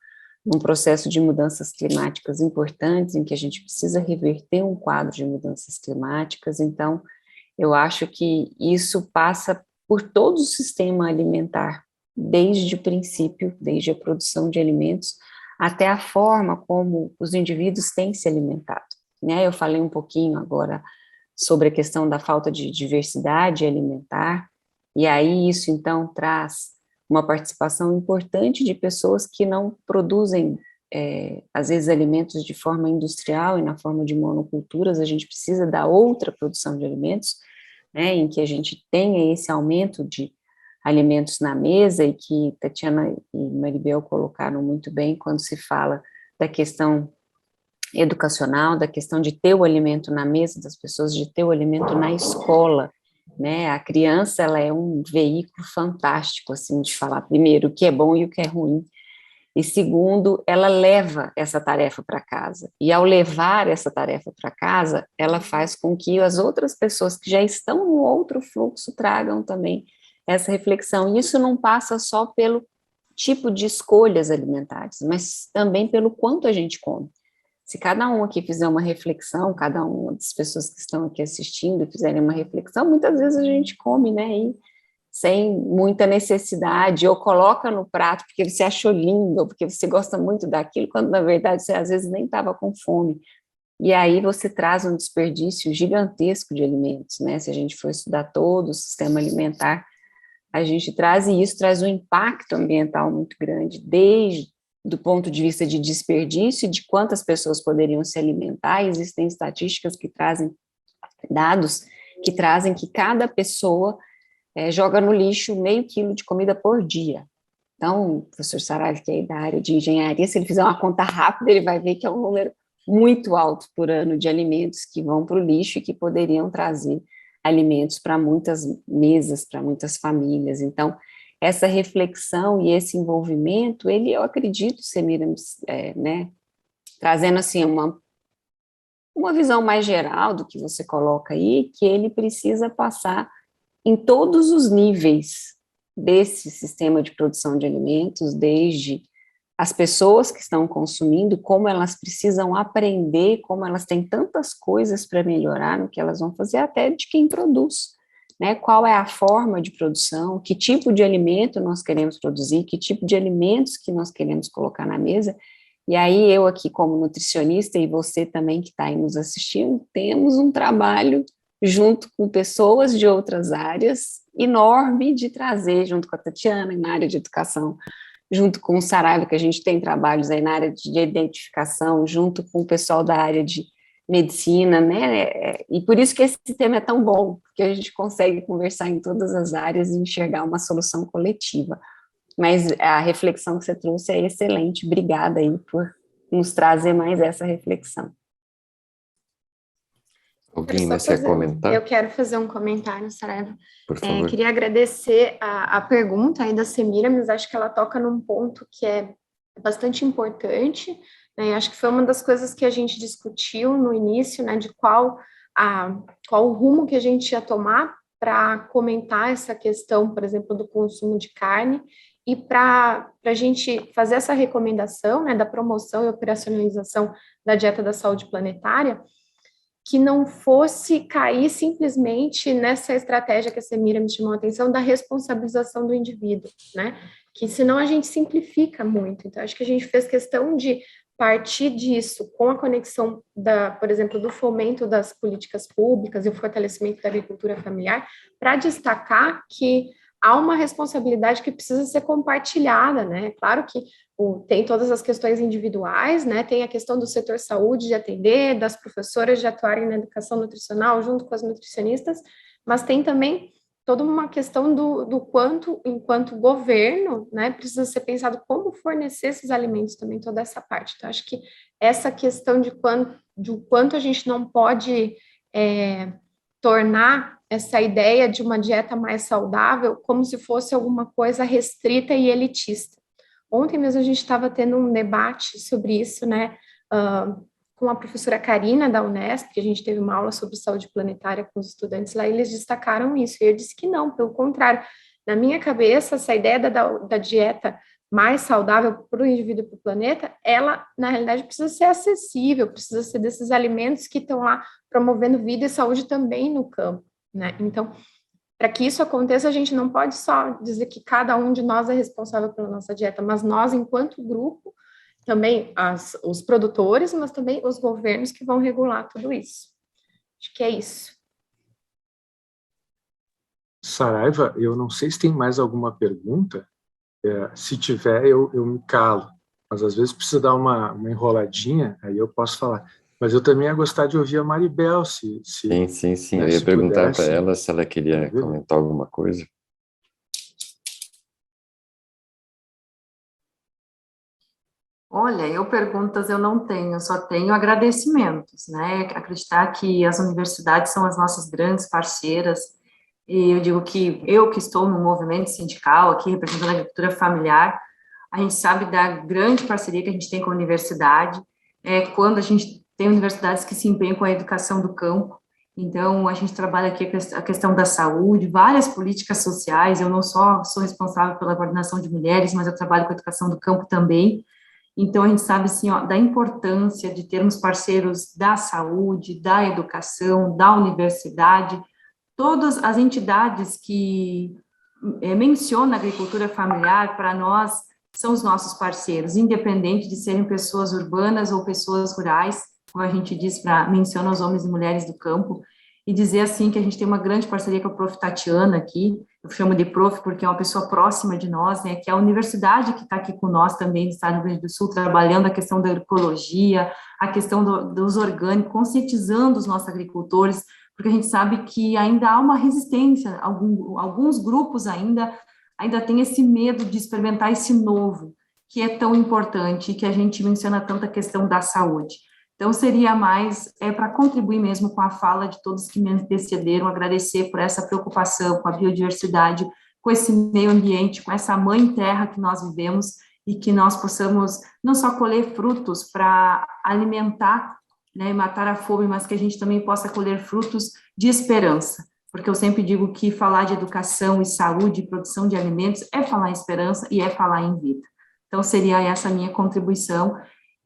num processo de mudanças climáticas importantes, em que a gente precisa reverter um quadro de mudanças climáticas. Então, eu acho que isso passa por todo o sistema alimentar, desde o princípio, desde a produção de alimentos, até a forma como os indivíduos têm se alimentado, né? Eu falei um pouquinho agora sobre a questão da falta de diversidade alimentar, e aí isso, então, traz uma participação importante de pessoas que não produzem, às vezes, alimentos de forma industrial e na forma de monoculturas. A gente precisa da outra produção de alimentos, né, em que a gente tenha esse aumento de alimentos na mesa, e que Tatiana e Maribel colocaram muito bem quando se fala da questão educacional, da questão de ter o alimento na mesa das pessoas, de ter o alimento na escola, né? A criança, ela é um veículo fantástico, assim, de falar, primeiro, o que é bom e o que é ruim, e segundo, ela leva essa tarefa para casa, e ao levar essa tarefa para casa, ela faz com que as outras pessoas que já estão no outro fluxo tragam também essa reflexão, e isso não passa só pelo tipo de escolhas alimentares, mas também pelo quanto a gente come. Se cada um aqui fizer uma reflexão, cada uma das pessoas que estão aqui assistindo fizerem uma reflexão, muitas vezes a gente come, né, e sem muita necessidade, ou coloca no prato porque você achou lindo, ou porque você gosta muito daquilo, quando na verdade você às vezes nem estava com fome. E aí você traz um desperdício gigantesco de alimentos, né? Se a gente for estudar todo o sistema alimentar, a gente traz, e isso traz um impacto ambiental muito grande, desde do ponto de vista de desperdício, de quantas pessoas poderiam se alimentar. Existem estatísticas que trazem dados que trazem que cada pessoa joga no lixo meio quilo de comida por dia. Então, o professor Saraiva, que é da área de engenharia, se ele fizer uma conta rápida, ele vai ver que é um número muito alto por ano de alimentos que vão para o lixo e que poderiam trazer alimentos para muitas mesas, para muitas famílias. Então, essa reflexão e esse envolvimento, eu acredito, Semiramis, trazendo assim uma visão mais geral do que você coloca aí, que ele precisa passar em todos os níveis desse sistema de produção de alimentos, desde as pessoas que estão consumindo, como elas precisam aprender, como elas têm tantas coisas para melhorar no que elas vão fazer, até de quem produz, né? Qual é a forma de produção, que tipo de alimento nós queremos produzir, que tipo de alimentos que nós queremos colocar na mesa. E aí eu aqui como nutricionista e você também que está aí nos assistindo, temos um trabalho junto com pessoas de outras áreas enorme de trazer, junto com a Tatiana na área de educação, junto com o Saraiva, que a gente tem trabalhos aí na área de identificação, junto com o pessoal da área de medicina, né, e por isso que esse tema é tão bom, porque a gente consegue conversar em todas as áreas e enxergar uma solução coletiva. Mas a reflexão que você trouxe é excelente, obrigada aí por nos trazer mais essa reflexão. Alguém quer comentar? Eu quero fazer um comentário, Saraiva. Por favor. Queria agradecer a pergunta aí da Semiramis, acho que ela toca num ponto que é bastante importante, né? Acho que foi uma das coisas que a gente discutiu no início, né, de qual o rumo que a gente ia tomar para comentar essa questão, por exemplo, do consumo de carne, e para a gente fazer essa recomendação, né, da promoção e operacionalização da dieta da saúde planetária, que não fosse cair simplesmente nessa estratégia que a Semira me chamou a atenção, da responsabilização do indivíduo, né? Que senão a gente simplifica muito. Então, acho que a gente fez questão de partir disso, com a conexão, por exemplo, do fomento das políticas públicas e o fortalecimento da agricultura familiar, para destacar que há uma responsabilidade que precisa ser compartilhada, né? Claro que tem todas as questões individuais, né? Tem a questão do setor saúde de atender, das professoras de atuarem na educação nutricional junto com as nutricionistas, mas tem também toda uma questão do quanto, enquanto governo, né, precisa ser pensado como fornecer esses alimentos também, toda essa parte. Então, acho que essa questão de quanto a gente não pode tornar essa ideia de uma dieta mais saudável como se fosse alguma coisa restrita e elitista. Ontem mesmo a gente estava tendo um debate sobre isso, né, com a professora Karina da Unesp, que a gente teve uma aula sobre saúde planetária com os estudantes lá, e eles destacaram isso, e eu disse que não, pelo contrário, na minha cabeça, essa ideia da dieta mais saudável para o indivíduo e para o planeta, ela, na realidade, precisa ser acessível, precisa ser desses alimentos que estão lá promovendo vida e saúde também no campo, né? Então, para que isso aconteça, a gente não pode só dizer que cada um de nós é responsável pela nossa dieta, mas nós, enquanto grupo, também os produtores, mas também os governos que vão regular tudo isso. Acho que é isso. Saraiva, eu não sei se tem mais alguma pergunta. Se tiver, eu me calo. Mas às vezes precisa dar uma enroladinha, aí eu posso falar. Mas eu também ia gostar de ouvir a Maribel, Sim. Eu ia perguntar para ela se ela queria comentar alguma coisa. Olha, perguntas eu não tenho, só tenho agradecimentos, né? Acreditar que as universidades são as nossas grandes parceiras, e eu digo que eu que estou no movimento sindical, aqui representando a agricultura familiar, a gente sabe da grande parceria que a gente tem com a universidade, quando a gente tem universidades que se empenham com a educação do campo. Então, a gente trabalha aqui a questão da saúde, várias políticas sociais, eu não só sou responsável pela coordenação de mulheres, mas eu trabalho com a educação do campo também. Então, a gente sabe, assim, da importância de termos parceiros da saúde, da educação, da universidade, todas as entidades que mencionam a agricultura familiar, para nós, são os nossos parceiros, independente de serem pessoas urbanas ou pessoas rurais, como a gente diz, menciona os homens e mulheres do campo. e dizer, assim, que a gente tem uma grande parceria com a Prof. Tatiana aqui, eu chamo de Prof. porque é uma pessoa próxima de nós, né, que é a universidade que está aqui com nós também, no estado do Rio Grande do Sul, trabalhando a questão da agroecologia, a questão dos orgânicos, conscientizando os nossos agricultores, porque a gente sabe que ainda há uma resistência, alguns grupos ainda têm esse medo de experimentar esse novo, que é tão importante, e que a gente menciona tanto a questão da saúde. Então, seria mais para contribuir mesmo com a fala de todos que me antecederam, agradecer por essa preocupação com a biodiversidade, com esse meio ambiente, com essa mãe terra que nós vivemos, e que nós possamos não só colher frutos para alimentar, né, e matar a fome, mas que a gente também possa colher frutos de esperança, porque eu sempre digo que falar de educação e saúde e produção de alimentos é falar em esperança e é falar em vida. Então, seria essa a minha contribuição,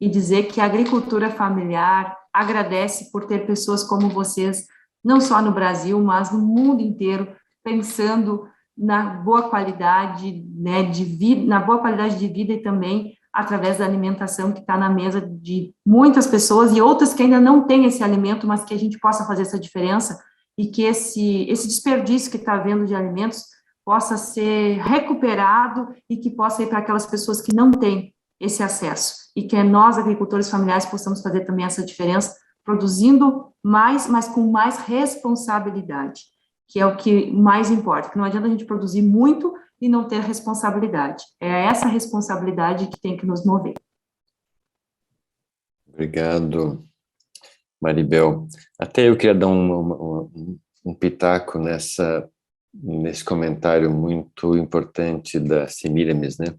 e dizer que a agricultura familiar agradece por ter pessoas como vocês, não só no Brasil, mas no mundo inteiro, pensando na boa qualidade, né, de vida, na boa qualidade de vida, e também através da alimentação que está na mesa de muitas pessoas, e outras que ainda não têm esse alimento, mas que a gente possa fazer essa diferença, e que esse desperdício que está havendo de alimentos possa ser recuperado, e que possa ir para aquelas pessoas que não têm esse acesso, e que nós, agricultores familiares, possamos fazer também essa diferença, produzindo mais, mas com mais responsabilidade, que é o que mais importa, que não adianta a gente produzir muito e não ter responsabilidade. É essa responsabilidade que tem que nos mover. Obrigado, Maribel. Até eu queria dar um pitaco nesse comentário muito importante da Semiramis, né?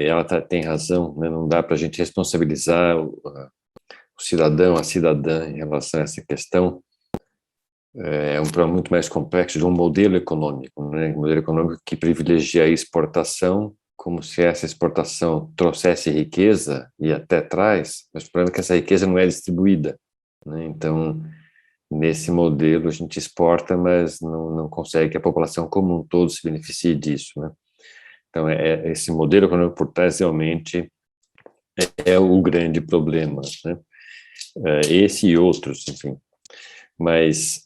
Ela tem razão, né? Não dá para a gente responsabilizar o cidadão, a cidadã em relação a essa questão. É um problema muito mais complexo de um modelo econômico, né? Um modelo econômico que privilegia a exportação, como se essa exportação trouxesse riqueza, e até traz, mas o problema é que essa riqueza não é distribuída, né? Então, nesse modelo a gente exporta, mas não consegue que a população como um todo se beneficie disso, né? Então, esse modelo econômico por trás realmente é o grande problema, né? Esse e outros, enfim. Mas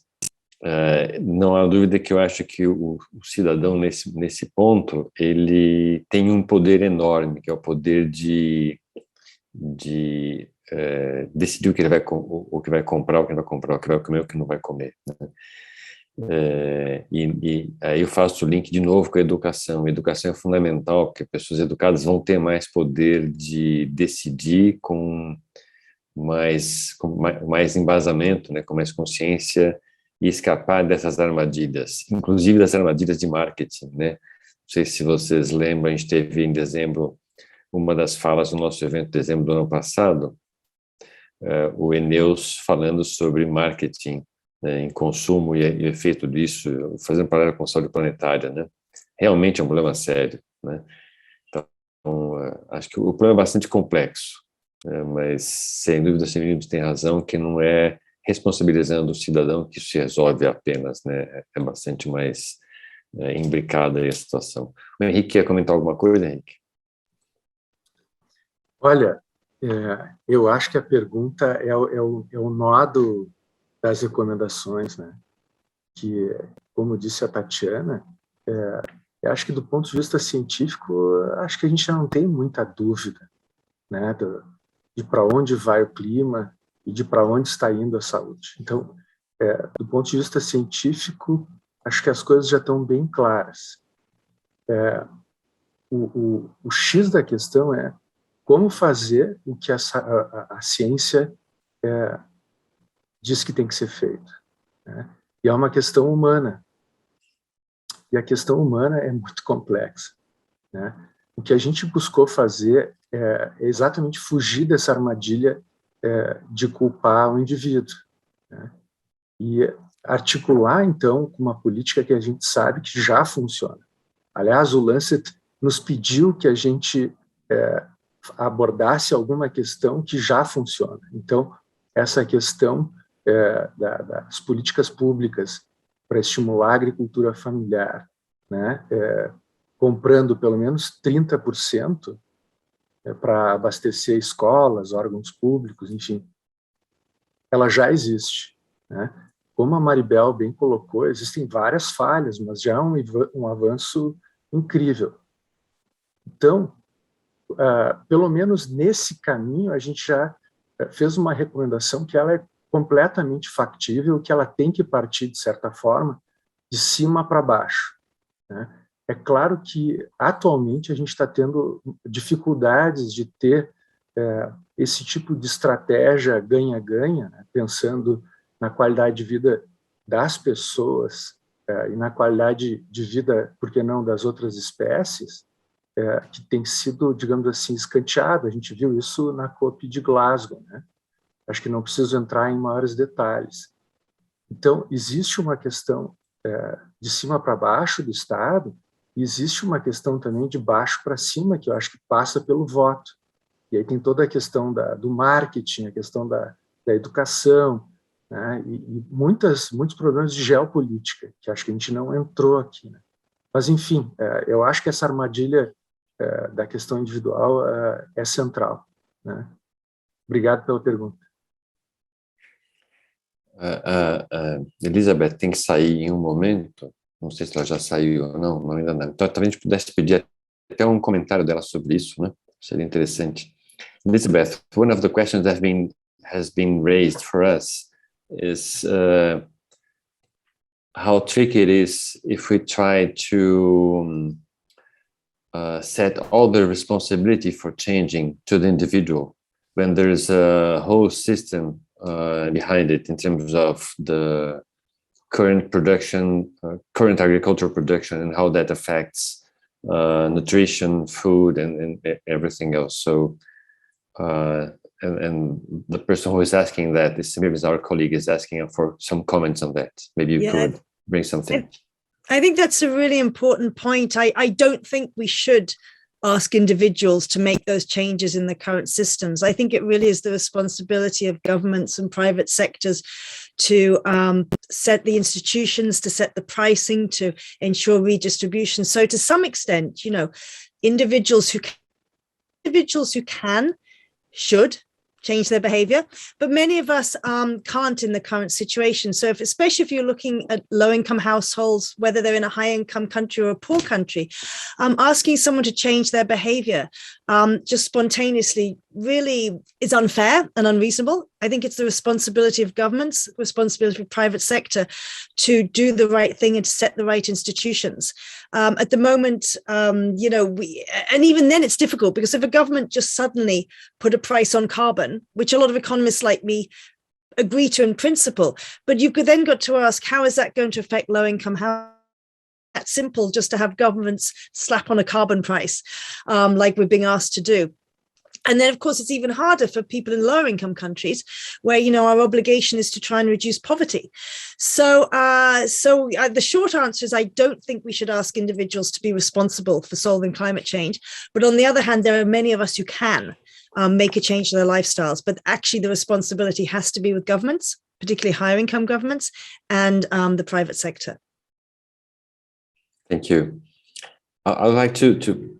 não há dúvida que eu acho que o cidadão, nesse ponto, ele tem um poder enorme, que é o poder de decidir o que ele vai, o que vai comprar, o que não vai comprar, o que vai comer, o que não vai comer, né? E aí eu faço o link de novo com a educação. A educação é fundamental, porque pessoas educadas vão ter mais poder de decidir com mais embasamento, né, com mais consciência, e escapar dessas armadilhas, inclusive das armadilhas de marketing, né? Não sei se vocês lembram, a gente teve em dezembro uma das falas do nosso evento de dezembro do ano passado, o Eneus falando sobre marketing, em consumo e efeito disso, fazendo paralelo com a saúde planetária, né? Realmente é um problema sério, né? Então, acho que o problema é bastante complexo, né? Mas, sem dúvida, Semiramis tem razão, que não é responsabilizando o cidadão que isso se resolve apenas, né? É bastante mais imbricada aí a situação. O Henrique quer comentar alguma coisa, Henrique? Olha, eu acho que a pergunta é o nó das recomendações, né? Que, como disse a Tatiana, eu acho que do ponto de vista científico, acho que a gente já não tem muita dúvida, né, de para onde vai o clima e de para onde está indo a saúde. Então, do ponto de vista científico, acho que as coisas já estão bem claras. O X da questão é como fazer o que a ciência diz que tem que ser feito, né? E é uma questão humana. E a questão humana é muito complexa, né? O que a gente buscou fazer é exatamente fugir dessa armadilha de culpar o indivíduo, né? E articular, então, com uma política que a gente sabe que já funciona. Aliás, o Lancet nos pediu que a gente abordasse alguma questão que já funciona. Então, essa questão das políticas públicas para estimular a agricultura familiar, né, comprando pelo menos 30% para abastecer escolas, órgãos públicos, enfim, ela já existe, né? Como a Maribel bem colocou, existem várias falhas, mas já é um avanço incrível. Então, pelo menos nesse caminho, a gente já fez uma recomendação que ela é completamente factível, que ela tem que partir, de certa forma, de cima para baixo, né? É claro que, atualmente, a gente está tendo dificuldades de ter esse tipo de estratégia ganha-ganha, né? Pensando na qualidade de vida das pessoas e na qualidade de vida, por que não, das outras espécies, que tem sido, digamos assim, escanteado. A gente viu isso na COP de Glasgow, né? Acho que não preciso entrar em maiores detalhes. Então, existe uma questão de cima para baixo do Estado, e existe uma questão também de baixo para cima, que eu acho que passa pelo voto. E aí tem toda a questão do marketing, a questão da educação, né? E muitos problemas de geopolítica, que acho que a gente não entrou aqui, né? Mas, enfim, eu acho que essa armadilha da questão individual é central, né? Obrigado pela pergunta. Elizabeth tem que sair em um momento, não sei se ela já saiu ou não, ainda não. Então, talvez a gente pudesse pedir até um comentário dela sobre isso, né? Seria interessante. Elizabeth, one of the questions that has been raised for us is how tricky it is if we try to set all the responsibility for changing to the individual when there's a whole system behind it in terms of the current production, current agricultural production, and how that affects nutrition, food, and everything else. So, and the person who is asking that is our colleague, is asking for some comments on that. Maybe you could bring something. I think that's a really important point. I don't think we should ask individuals to make those changes in the current systems. I think it really is the responsibility of governments and private sectors to set the institutions, to set the pricing, to ensure redistribution. So to some extent, individuals who can, should change their behavior, but many of us can't in the current situation. So especially if you're looking at low-income households, whether they're in a high-income country or a poor country, asking someone to change their behavior just spontaneously really is unfair and unreasonable. I think it's the responsibility of governments, responsibility of private sector to do the right thing and to set the right institutions. At the moment, and even then it's difficult, because if a government just suddenly put a price on carbon, which a lot of economists like me agree to in principle, but you've then got to ask, how is that going to affect low-income households? That simple just to have governments slap on a carbon price like we're being asked to do. And then, of course, it's even harder for people in lower income countries where, our obligation is to try and reduce poverty. So the short answer is I don't think we should ask individuals to be responsible for solving climate change. But on the other hand, there are many of us who can make a change in their lifestyles. But actually, the responsibility has to be with governments, particularly higher income governments, and the private sector. Thank you. I'd like to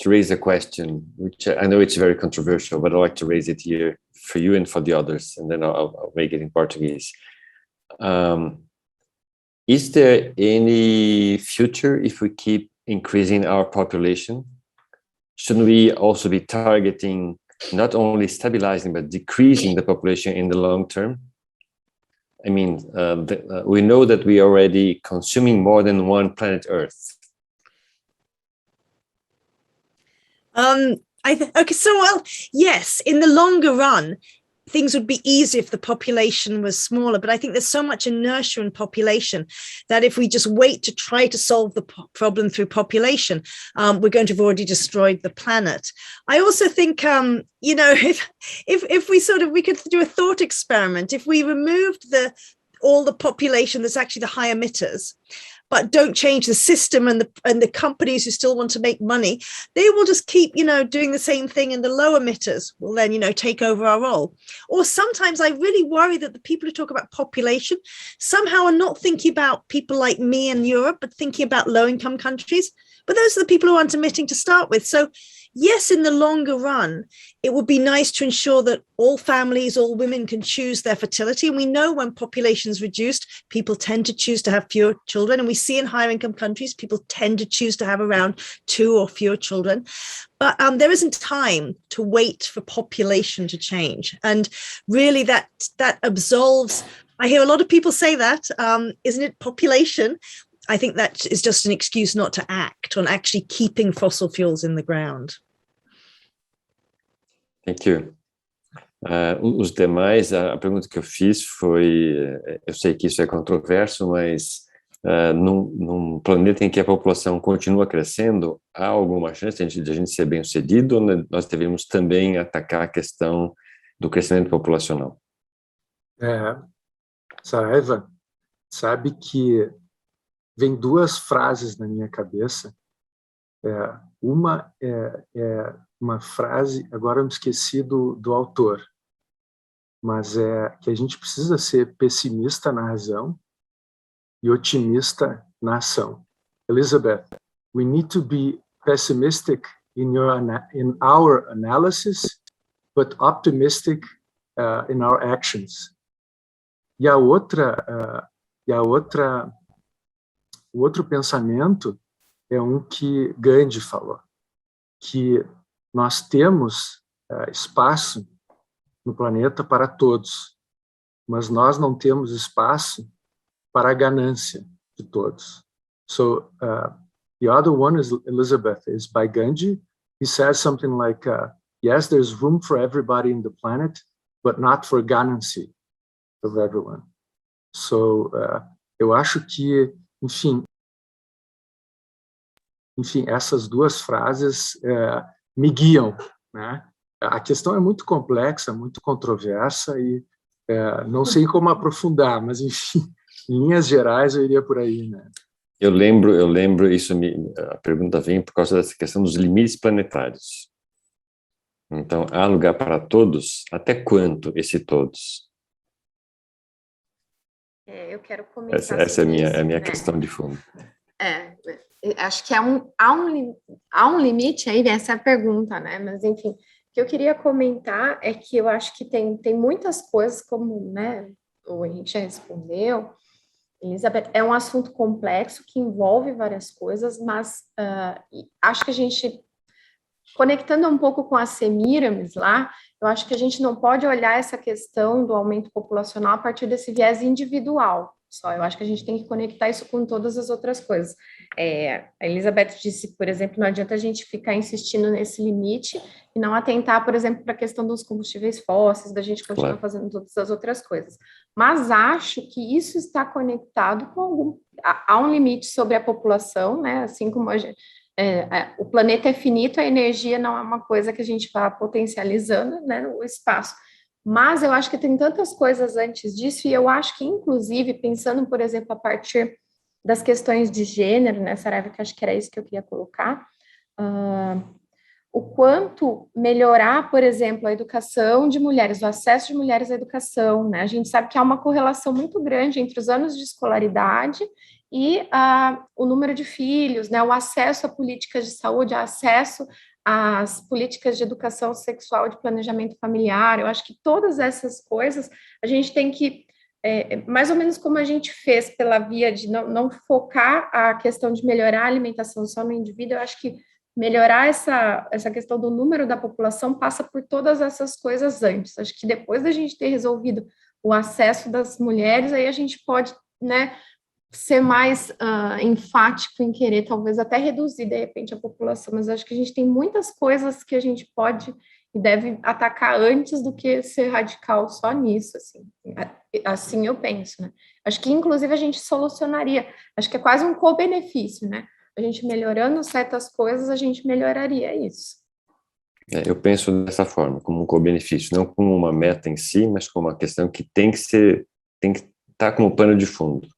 raise a question, which I know it's very controversial, but I'd like to raise it here for you and for the others, and then I'll make it in Portuguese. Is there any future if we keep increasing our population? Shouldn't we also be targeting not only stabilizing, but decreasing the population in the long term? I mean, we know that we are already consuming more than one planet Earth. Yes, in the longer run, things would be easier if the population was smaller. But I think there's so much inertia in population that if we just wait to try to solve the problem through population, we're going to have already destroyed the planet. I also think, if we could do a thought experiment, if we removed all the population that's actually the high emitters, but don't change the system, and the companies who still want to make money, they will just keep, doing the same thing, and the low emitters will then, take over our role. Or sometimes I really worry that the people who talk about population somehow are not thinking about people like me in Europe, but thinking about low-income countries. But those are the people who aren't emitting to start with. So yes, in the longer run, it would be nice to ensure that all families, all women can choose their fertility. And we know when population's reduced, people tend to choose to have fewer children. And we see in higher income countries, people tend to choose to have around 2 or fewer children. But there isn't time to wait for population to change. And really that absolves, I hear a lot of people say that, isn't it population? I think that is just an excuse not to act on actually keeping fossil fuels in the ground. Thank you. Os demais, a pergunta que eu fiz foi, eu sei que isso é controverso, mas num planeta em que a população continua crescendo, há alguma chance de a gente ser bem-sucedido, ou nós devemos também atacar a questão do crescimento populacional? Saraiva, sabe que vem 2 frases na minha cabeça. Uma é uma frase, agora eu me esqueci do autor, mas é que a gente precisa ser pessimista na razão e otimista na ação. Elizabeth, we need to be pessimistic in our analysis, but optimistic in our actions. E o outro pensamento é um que Gandhi falou, que nós temos espaço no planeta para todos, mas nós não temos espaço para a ganância de todos. So the other one is Elizabeth, is by Gandhi. He says something like, yes, there's room for everybody in the planet, but not for ganância of everyone. So eu acho que, enfim, essas 2 frases me guiam, né? A questão é muito complexa, muito controversa e não sei como aprofundar, mas enfim, em linhas gerais eu iria por aí, né? Eu lembro isso, a pergunta vem por causa dessa questão dos limites planetários. Então, há lugar para todos? Até quanto esse todos? Eu quero começar. Essa é a minha questão de fundo. Acho que há um limite aí nessa pergunta, né? Mas, enfim, o que eu queria comentar é que eu acho que tem muitas coisas, como, né, o Henrique já respondeu, Elizabeth, é um assunto complexo que envolve várias coisas, mas acho que a gente, conectando um pouco com a Semiramis lá, eu acho que a gente não pode olhar essa questão do aumento populacional a partir desse viés individual só. Eu acho que a gente tem que conectar isso com todas as outras coisas. A Elizabeth disse, por exemplo, não adianta a gente ficar insistindo nesse limite e não atentar, por exemplo, para a questão dos combustíveis fósseis, da gente continuar fazendo todas as outras coisas. Mas acho que isso está conectado com há um limite sobre a população, né? Assim como o planeta é finito, a energia não é uma coisa que a gente vá potencializando, né, no espaço. Mas eu acho que tem tantas coisas antes disso, e eu acho que, inclusive, pensando, por exemplo, a partir das questões de gênero, né, Saraiva, que acho que era isso que eu queria colocar, o quanto melhorar, por exemplo, a educação de mulheres, o acesso de mulheres à educação, né? A gente sabe que há uma correlação muito grande entre os anos de escolaridade e o número de filhos, né, o acesso a políticas de saúde, acesso às políticas de educação sexual, de planejamento familiar. Eu acho que todas essas coisas a gente tem que, mais ou menos como a gente fez pela via de não focar a questão de melhorar a alimentação só no indivíduo, eu acho que melhorar essa questão do número da população passa por todas essas coisas antes. Acho que depois da gente ter resolvido o acesso das mulheres, aí a gente pode, né, ser mais enfático em querer, talvez até reduzir, de repente, a população, mas acho que a gente tem muitas coisas que a gente pode e deve atacar antes do que ser radical só nisso, assim eu penso, né? Acho que, inclusive, a gente solucionaria, acho que é quase um co-benefício, né? A gente melhorando certas coisas, a gente melhoraria isso. Eu penso dessa forma, como um co-benefício, não como uma meta em si, mas como uma questão que tem que estar como pano de fundo.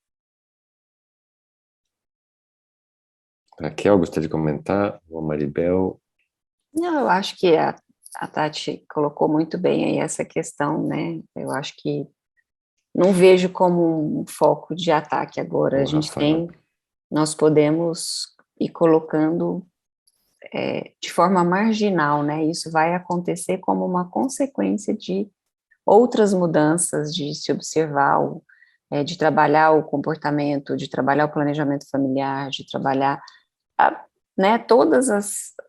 Raquel, gostaria de comentar? Ou Maribel? Não, eu acho que a Tati colocou muito bem aí essa questão, né? Eu acho que não vejo como um foco de ataque agora. Nós podemos ir colocando de forma marginal, né? Isso vai acontecer como uma consequência de outras mudanças, de se observar, de trabalhar o comportamento, de trabalhar o planejamento familiar, de trabalhar, né, todos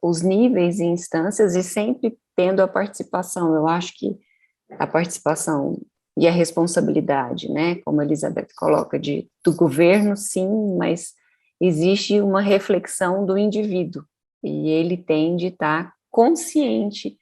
os níveis e instâncias, e sempre tendo a participação. Eu acho que a participação e a responsabilidade, né, como a Elizabeth coloca, do governo, sim, mas existe uma reflexão do indivíduo, e ele tem de estar consciente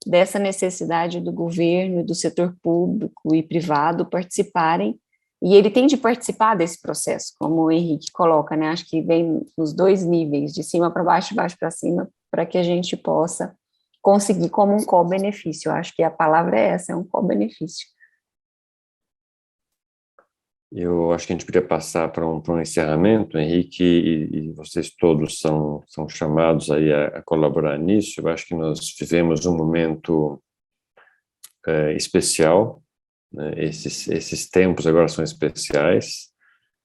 dessa necessidade do governo, do setor público e privado participarem, e ele tem de participar desse processo, como o Henrique coloca, né, acho que vem nos dois níveis, de cima para baixo, de baixo para cima, para que a gente possa conseguir como um co-benefício. Eu acho que a palavra é essa, é um co-benefício. Eu acho que a gente podia passar para um encerramento, Henrique, e vocês todos são chamados aí a colaborar nisso. Eu acho que nós vivemos um momento especial, né? Esses tempos agora são especiais,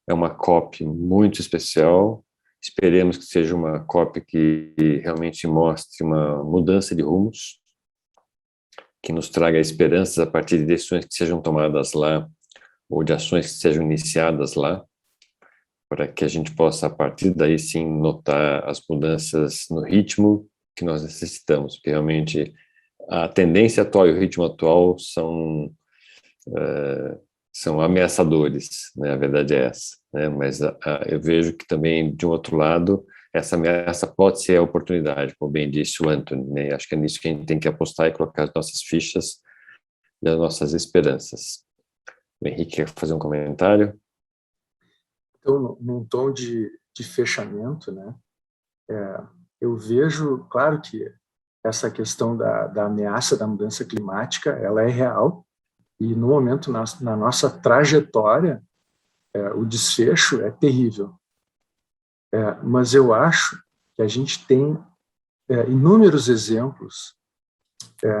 é uma COP muito especial, esperemos que seja uma COP que realmente mostre uma mudança de rumos, que nos traga esperanças a partir de decisões que sejam tomadas lá, ou de ações que sejam iniciadas lá, para que a gente possa, a partir daí, sim, notar as mudanças no ritmo que nós necessitamos, porque realmente a tendência atual e o ritmo atual são ameaçadores, né? A verdade é essa, né? Mas eu vejo que também, de um outro lado, essa ameaça pode ser a oportunidade, como bem disse o Anthony, né? Acho que é nisso que a gente tem que apostar e colocar as nossas fichas e as nossas esperanças. O Henrique quer fazer um comentário? Então, num tom de fechamento, né, eu vejo, claro que essa questão da ameaça da mudança climática, ela é real, e no momento, na nossa trajetória, o desfecho é terrível. Mas eu acho que a gente tem inúmeros exemplos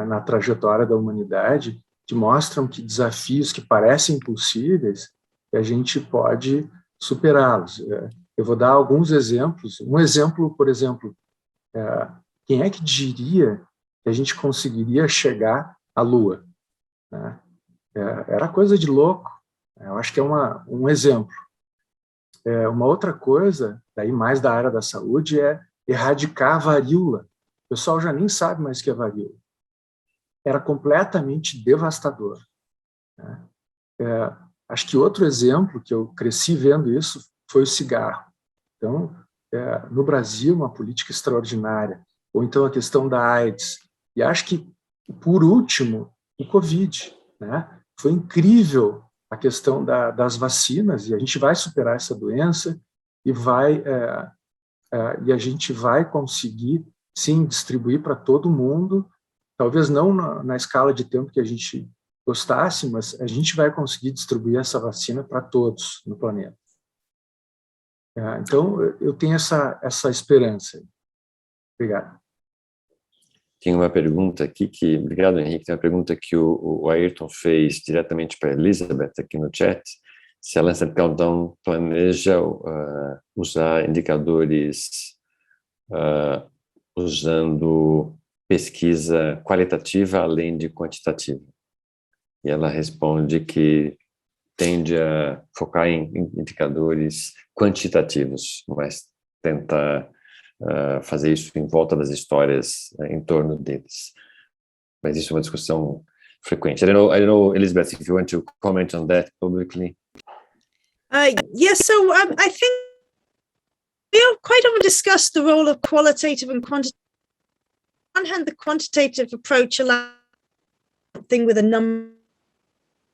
na trajetória da humanidade que mostram que desafios que parecem impossíveis, a gente pode superá-los. Eu vou dar alguns exemplos. Um exemplo, por exemplo, quem é que diria que a gente conseguiria chegar à Lua? Né? Era coisa de louco. Eu acho que é um exemplo. Uma outra coisa, daí mais da área da saúde, é erradicar a varíola. O pessoal já nem sabe mais o que é varíola. Era completamente devastador. Né? Acho que outro exemplo que eu cresci vendo isso foi o cigarro. Então, no Brasil, uma política extraordinária. Ou então a questão da AIDS. E acho que, por último, o Covid. Né? Foi incrível a questão das vacinas, e a gente vai superar essa doença e a gente vai conseguir, sim, distribuir para todo mundo, talvez não na escala de tempo que a gente gostasse, mas a gente vai conseguir distribuir essa vacina para todos no planeta. Então, eu tenho essa esperança. Obrigado. Tem uma pergunta aqui obrigado, Henrique, tem uma pergunta que o Ayrton fez diretamente para a Elizabeth aqui no chat, se a Lancet Countdown planeja usar indicadores usando pesquisa qualitativa além de quantitativa. E ela responde que tende a focar em indicadores quantitativos, mas tentar fazer isso em volta das histórias, em torno deles. Mas isso é uma discussão frequente. I don't know, Elizabeth, if you want to comment on that publicly. Yes, so I think we quite often discuss the role of qualitative and quantitative. On one hand, the quantitative approach allows something with a number,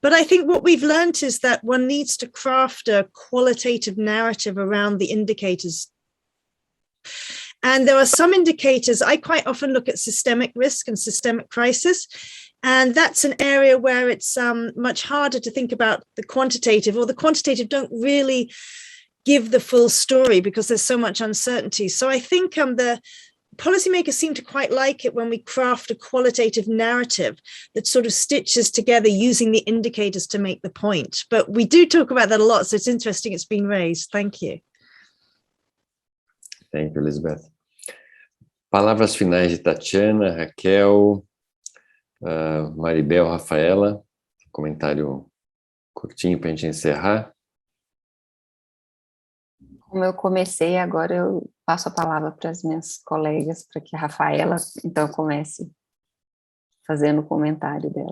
but I think what we've learned is that one needs to craft a qualitative narrative around the indicators. And there are some indicators. I quite often look at systemic risk and systemic crisis, and that's an area where it's much harder to think about the quantitative, or the quantitative don't really give the full story because there's so much uncertainty. So I think the policymakers seem to quite like it when we craft a qualitative narrative that sort of stitches together using the indicators to make the point. But we do talk about that a lot, so it's interesting it's been raised. Thank you. Thank you, Elizabeth. Palavras finais de Tatiana, Raquel, Maribel, Rafaela, comentário curtinho para a gente encerrar. Como eu comecei, agora eu passo a palavra para as minhas colegas, para que a Rafaela, então, comece fazendo o comentário dela.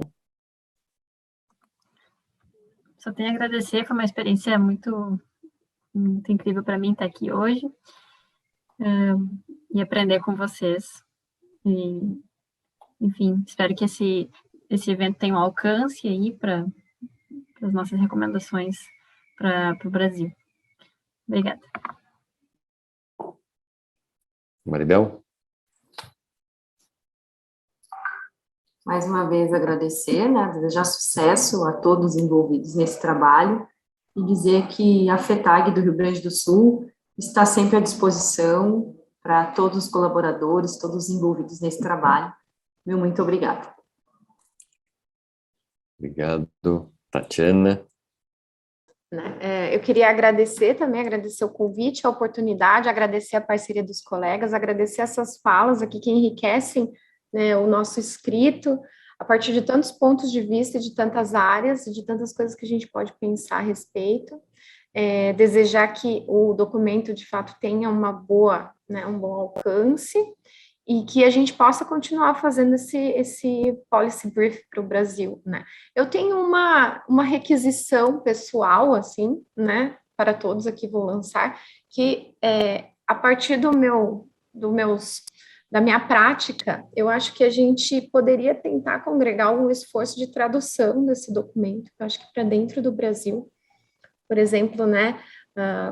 Só tenho a agradecer, foi uma experiência muito incrível para mim estar aqui hoje e aprender com vocês. E, enfim, espero que esse evento tenha um alcance aí para as nossas recomendações para o Brasil. Obrigada. Maribel? Mais uma vez agradecer, né, desejar sucesso a todos envolvidos nesse trabalho e dizer que a FETAG do Rio Grande do Sul está sempre à disposição para todos os colaboradores, todos envolvidos nesse trabalho. Meu muito obrigada. Obrigado. Tatiana? Eu queria agradecer o convite, a oportunidade, agradecer a parceria dos colegas, agradecer essas falas aqui que enriquecem, né, o nosso escrito, a partir de tantos pontos de vista, de tantas áreas, de tantas coisas que a gente pode pensar a respeito. Desejar que o documento, de fato, tenha um bom alcance e que a gente possa continuar fazendo esse policy brief para o Brasil, né? Eu tenho uma requisição pessoal, assim, né, para todos aqui vou lançar, que a partir da minha prática, eu acho que a gente poderia tentar congregar um esforço de tradução desse documento, eu acho que para dentro do Brasil, por exemplo, né,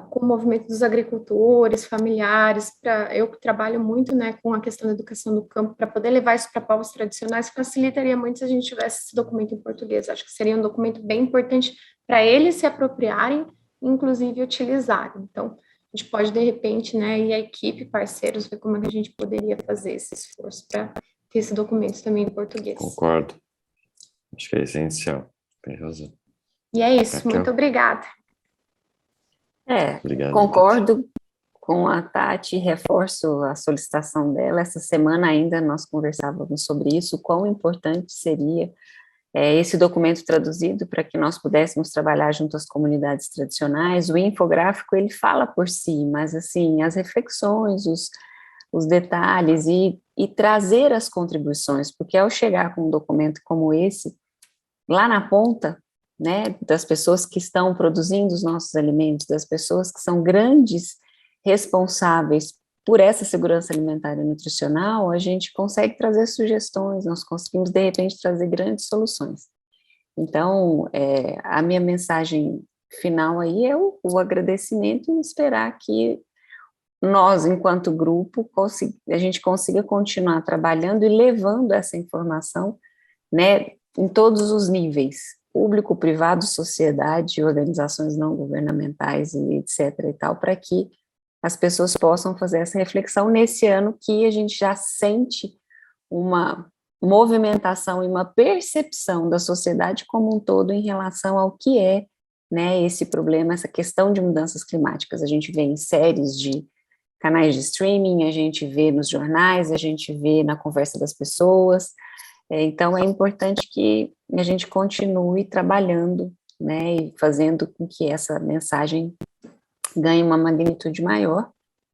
com o movimento dos agricultores, familiares, eu que trabalho muito, né, com a questão da educação do campo, para poder levar isso para povos tradicionais, facilitaria muito se a gente tivesse esse documento em português. Acho que seria um documento bem importante para eles se apropriarem, inclusive utilizarem. Então, a gente pode, de repente, né, e a equipe, parceiros, ver como é que a gente poderia fazer esse esforço para ter esse documento também em português. Concordo. Acho que é essencial. Tem razão. E é isso. Raquel? Muito obrigada. Obrigado, Concordo com a Tati, reforço a solicitação dela. Essa semana ainda nós conversávamos sobre isso, quão importante seria esse documento traduzido para que nós pudéssemos trabalhar junto às comunidades tradicionais. O infográfico, ele fala por si, mas assim, as reflexões, os detalhes e trazer as contribuições, porque ao chegar com um documento como esse, lá na ponta, né, das pessoas que estão produzindo os nossos alimentos, das pessoas que são grandes responsáveis por essa segurança alimentar e nutricional, a gente consegue trazer sugestões, nós conseguimos, de repente, trazer grandes soluções. Então, a minha mensagem final aí é o agradecimento e esperar que nós, enquanto grupo, a gente consiga continuar trabalhando e levando essa informação, né, em todos os níveis, público, privado, sociedade, organizações não governamentais e etc. e tal, para que as pessoas possam fazer essa reflexão nesse ano que a gente já sente uma movimentação e uma percepção da sociedade como um todo em relação ao que é, né, esse problema, essa questão de mudanças climáticas. A gente vê em séries de canais de streaming, a gente vê nos jornais, a gente vê na conversa das pessoas. Então, é importante que a gente continue trabalhando, né, e fazendo com que essa mensagem ganhe uma magnitude maior.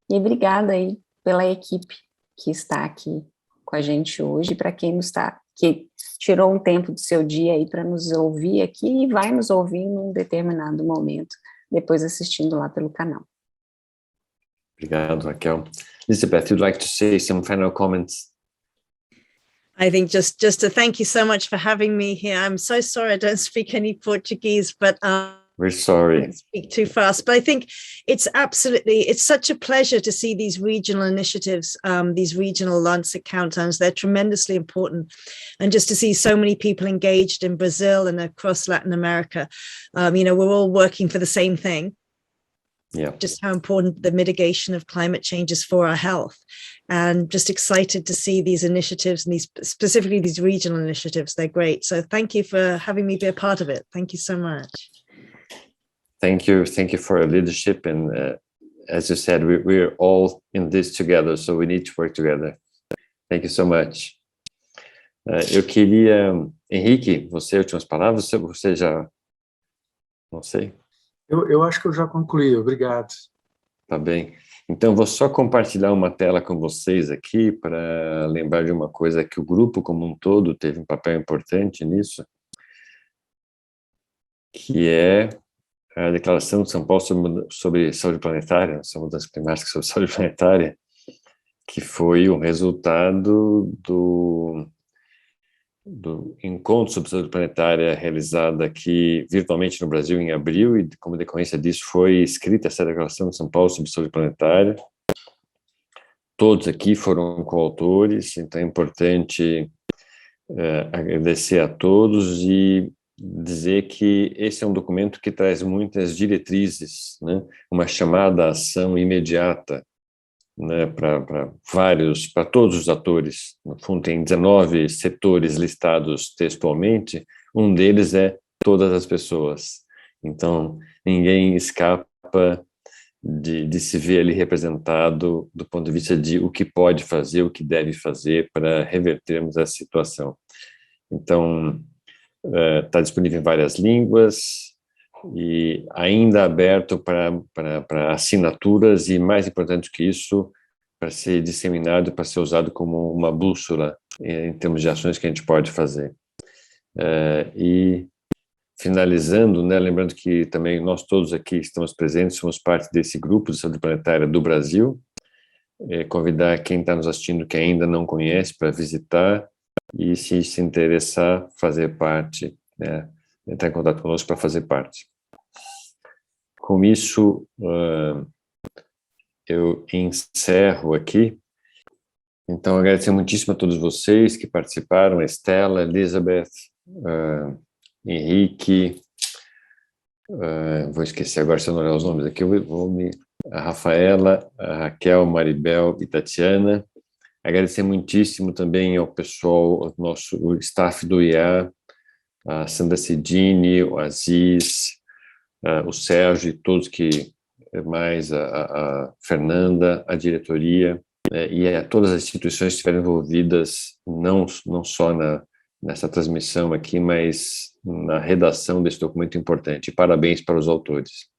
E obrigada aí pela equipe que está aqui com a gente hoje, para quem que tirou um tempo do seu dia aí para nos ouvir aqui e vai nos ouvir num determinado momento, depois assistindo lá pelo canal. Obrigado, Raquel. Elizabeth, you'd like to say some final comments? I think just to thank you so much for having me here. I'm so sorry I don't speak any Portuguese, but we're sorry. I speak too fast. But I think it's such a pleasure to see these regional initiatives, these regional Lancet countdowns. They're tremendously important. And just to see so many people engaged in Brazil and across Latin America, we're all working for the same thing. Yeah. Just how important the mitigation of climate change is for our health. And just excited to see these initiatives and specifically these regional initiatives. They're great. So thank you for having me be a part of it. Thank you so much. Thank you for your leadership and as you said, we're all in this together, so we need to work together. Thank you so much. Eu queria, Henrique, você, últimas palavras, você já, não sei. Eu acho que eu já concluí, obrigado. Tá bem. Então, vou só compartilhar uma tela com vocês aqui para lembrar de uma coisa, que o grupo como um todo teve um papel importante nisso, que é a Declaração de São Paulo sobre saúde planetária, sobre mudança climática, sobre saúde planetária, que foi o resultado do encontro sobre saúde planetária realizado aqui virtualmente no Brasil em abril, e como decorrência disso foi escrita essa Declaração de São Paulo sobre saúde planetária. Todos aqui foram coautores, então é importante agradecer a todos e dizer que esse é um documento que traz muitas diretrizes, né? Uma chamada à ação imediata, né, para todos os atores. No fundo, tem 19 setores listados textualmente, um deles é todas as pessoas. Então, ninguém escapa de se ver ali representado do ponto de vista de o que pode fazer, o que deve fazer para revertermos a situação. Então, está disponível em várias línguas e ainda aberto para assinaturas e, mais importante que isso, para ser disseminado, para ser usado como uma bússola em termos de ações que a gente pode fazer. E finalizando, né, lembrando que também nós todos aqui estamos presentes, somos parte desse grupo de saúde planetária do Brasil, convidar quem está nos assistindo que ainda não conhece para visitar e, se interessar, fazer parte, né, entrar em contato conosco para fazer parte. Com isso, eu encerro aqui. Então, agradecer muitíssimo a todos vocês que participaram, a Estela, Elizabeth, Henrique, vou esquecer agora se eu não olhar os nomes aqui, a Rafaela, a Raquel, Maribel e Tatiana. Agradecer muitíssimo também ao pessoal, o staff do IA, a Sandra Cidini, o Aziz, o Sérgio e todos que mais, a Fernanda, a diretoria, e a todas as instituições que estiveram envolvidas, não só nessa transmissão aqui, mas na redação desse documento importante. Parabéns para os autores.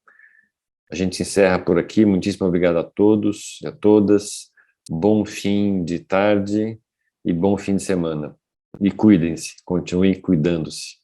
A gente se encerra por aqui. Muitíssimo obrigado a todos e a todas. Bom fim de tarde e bom fim de semana. E cuidem-se, continuem cuidando-se.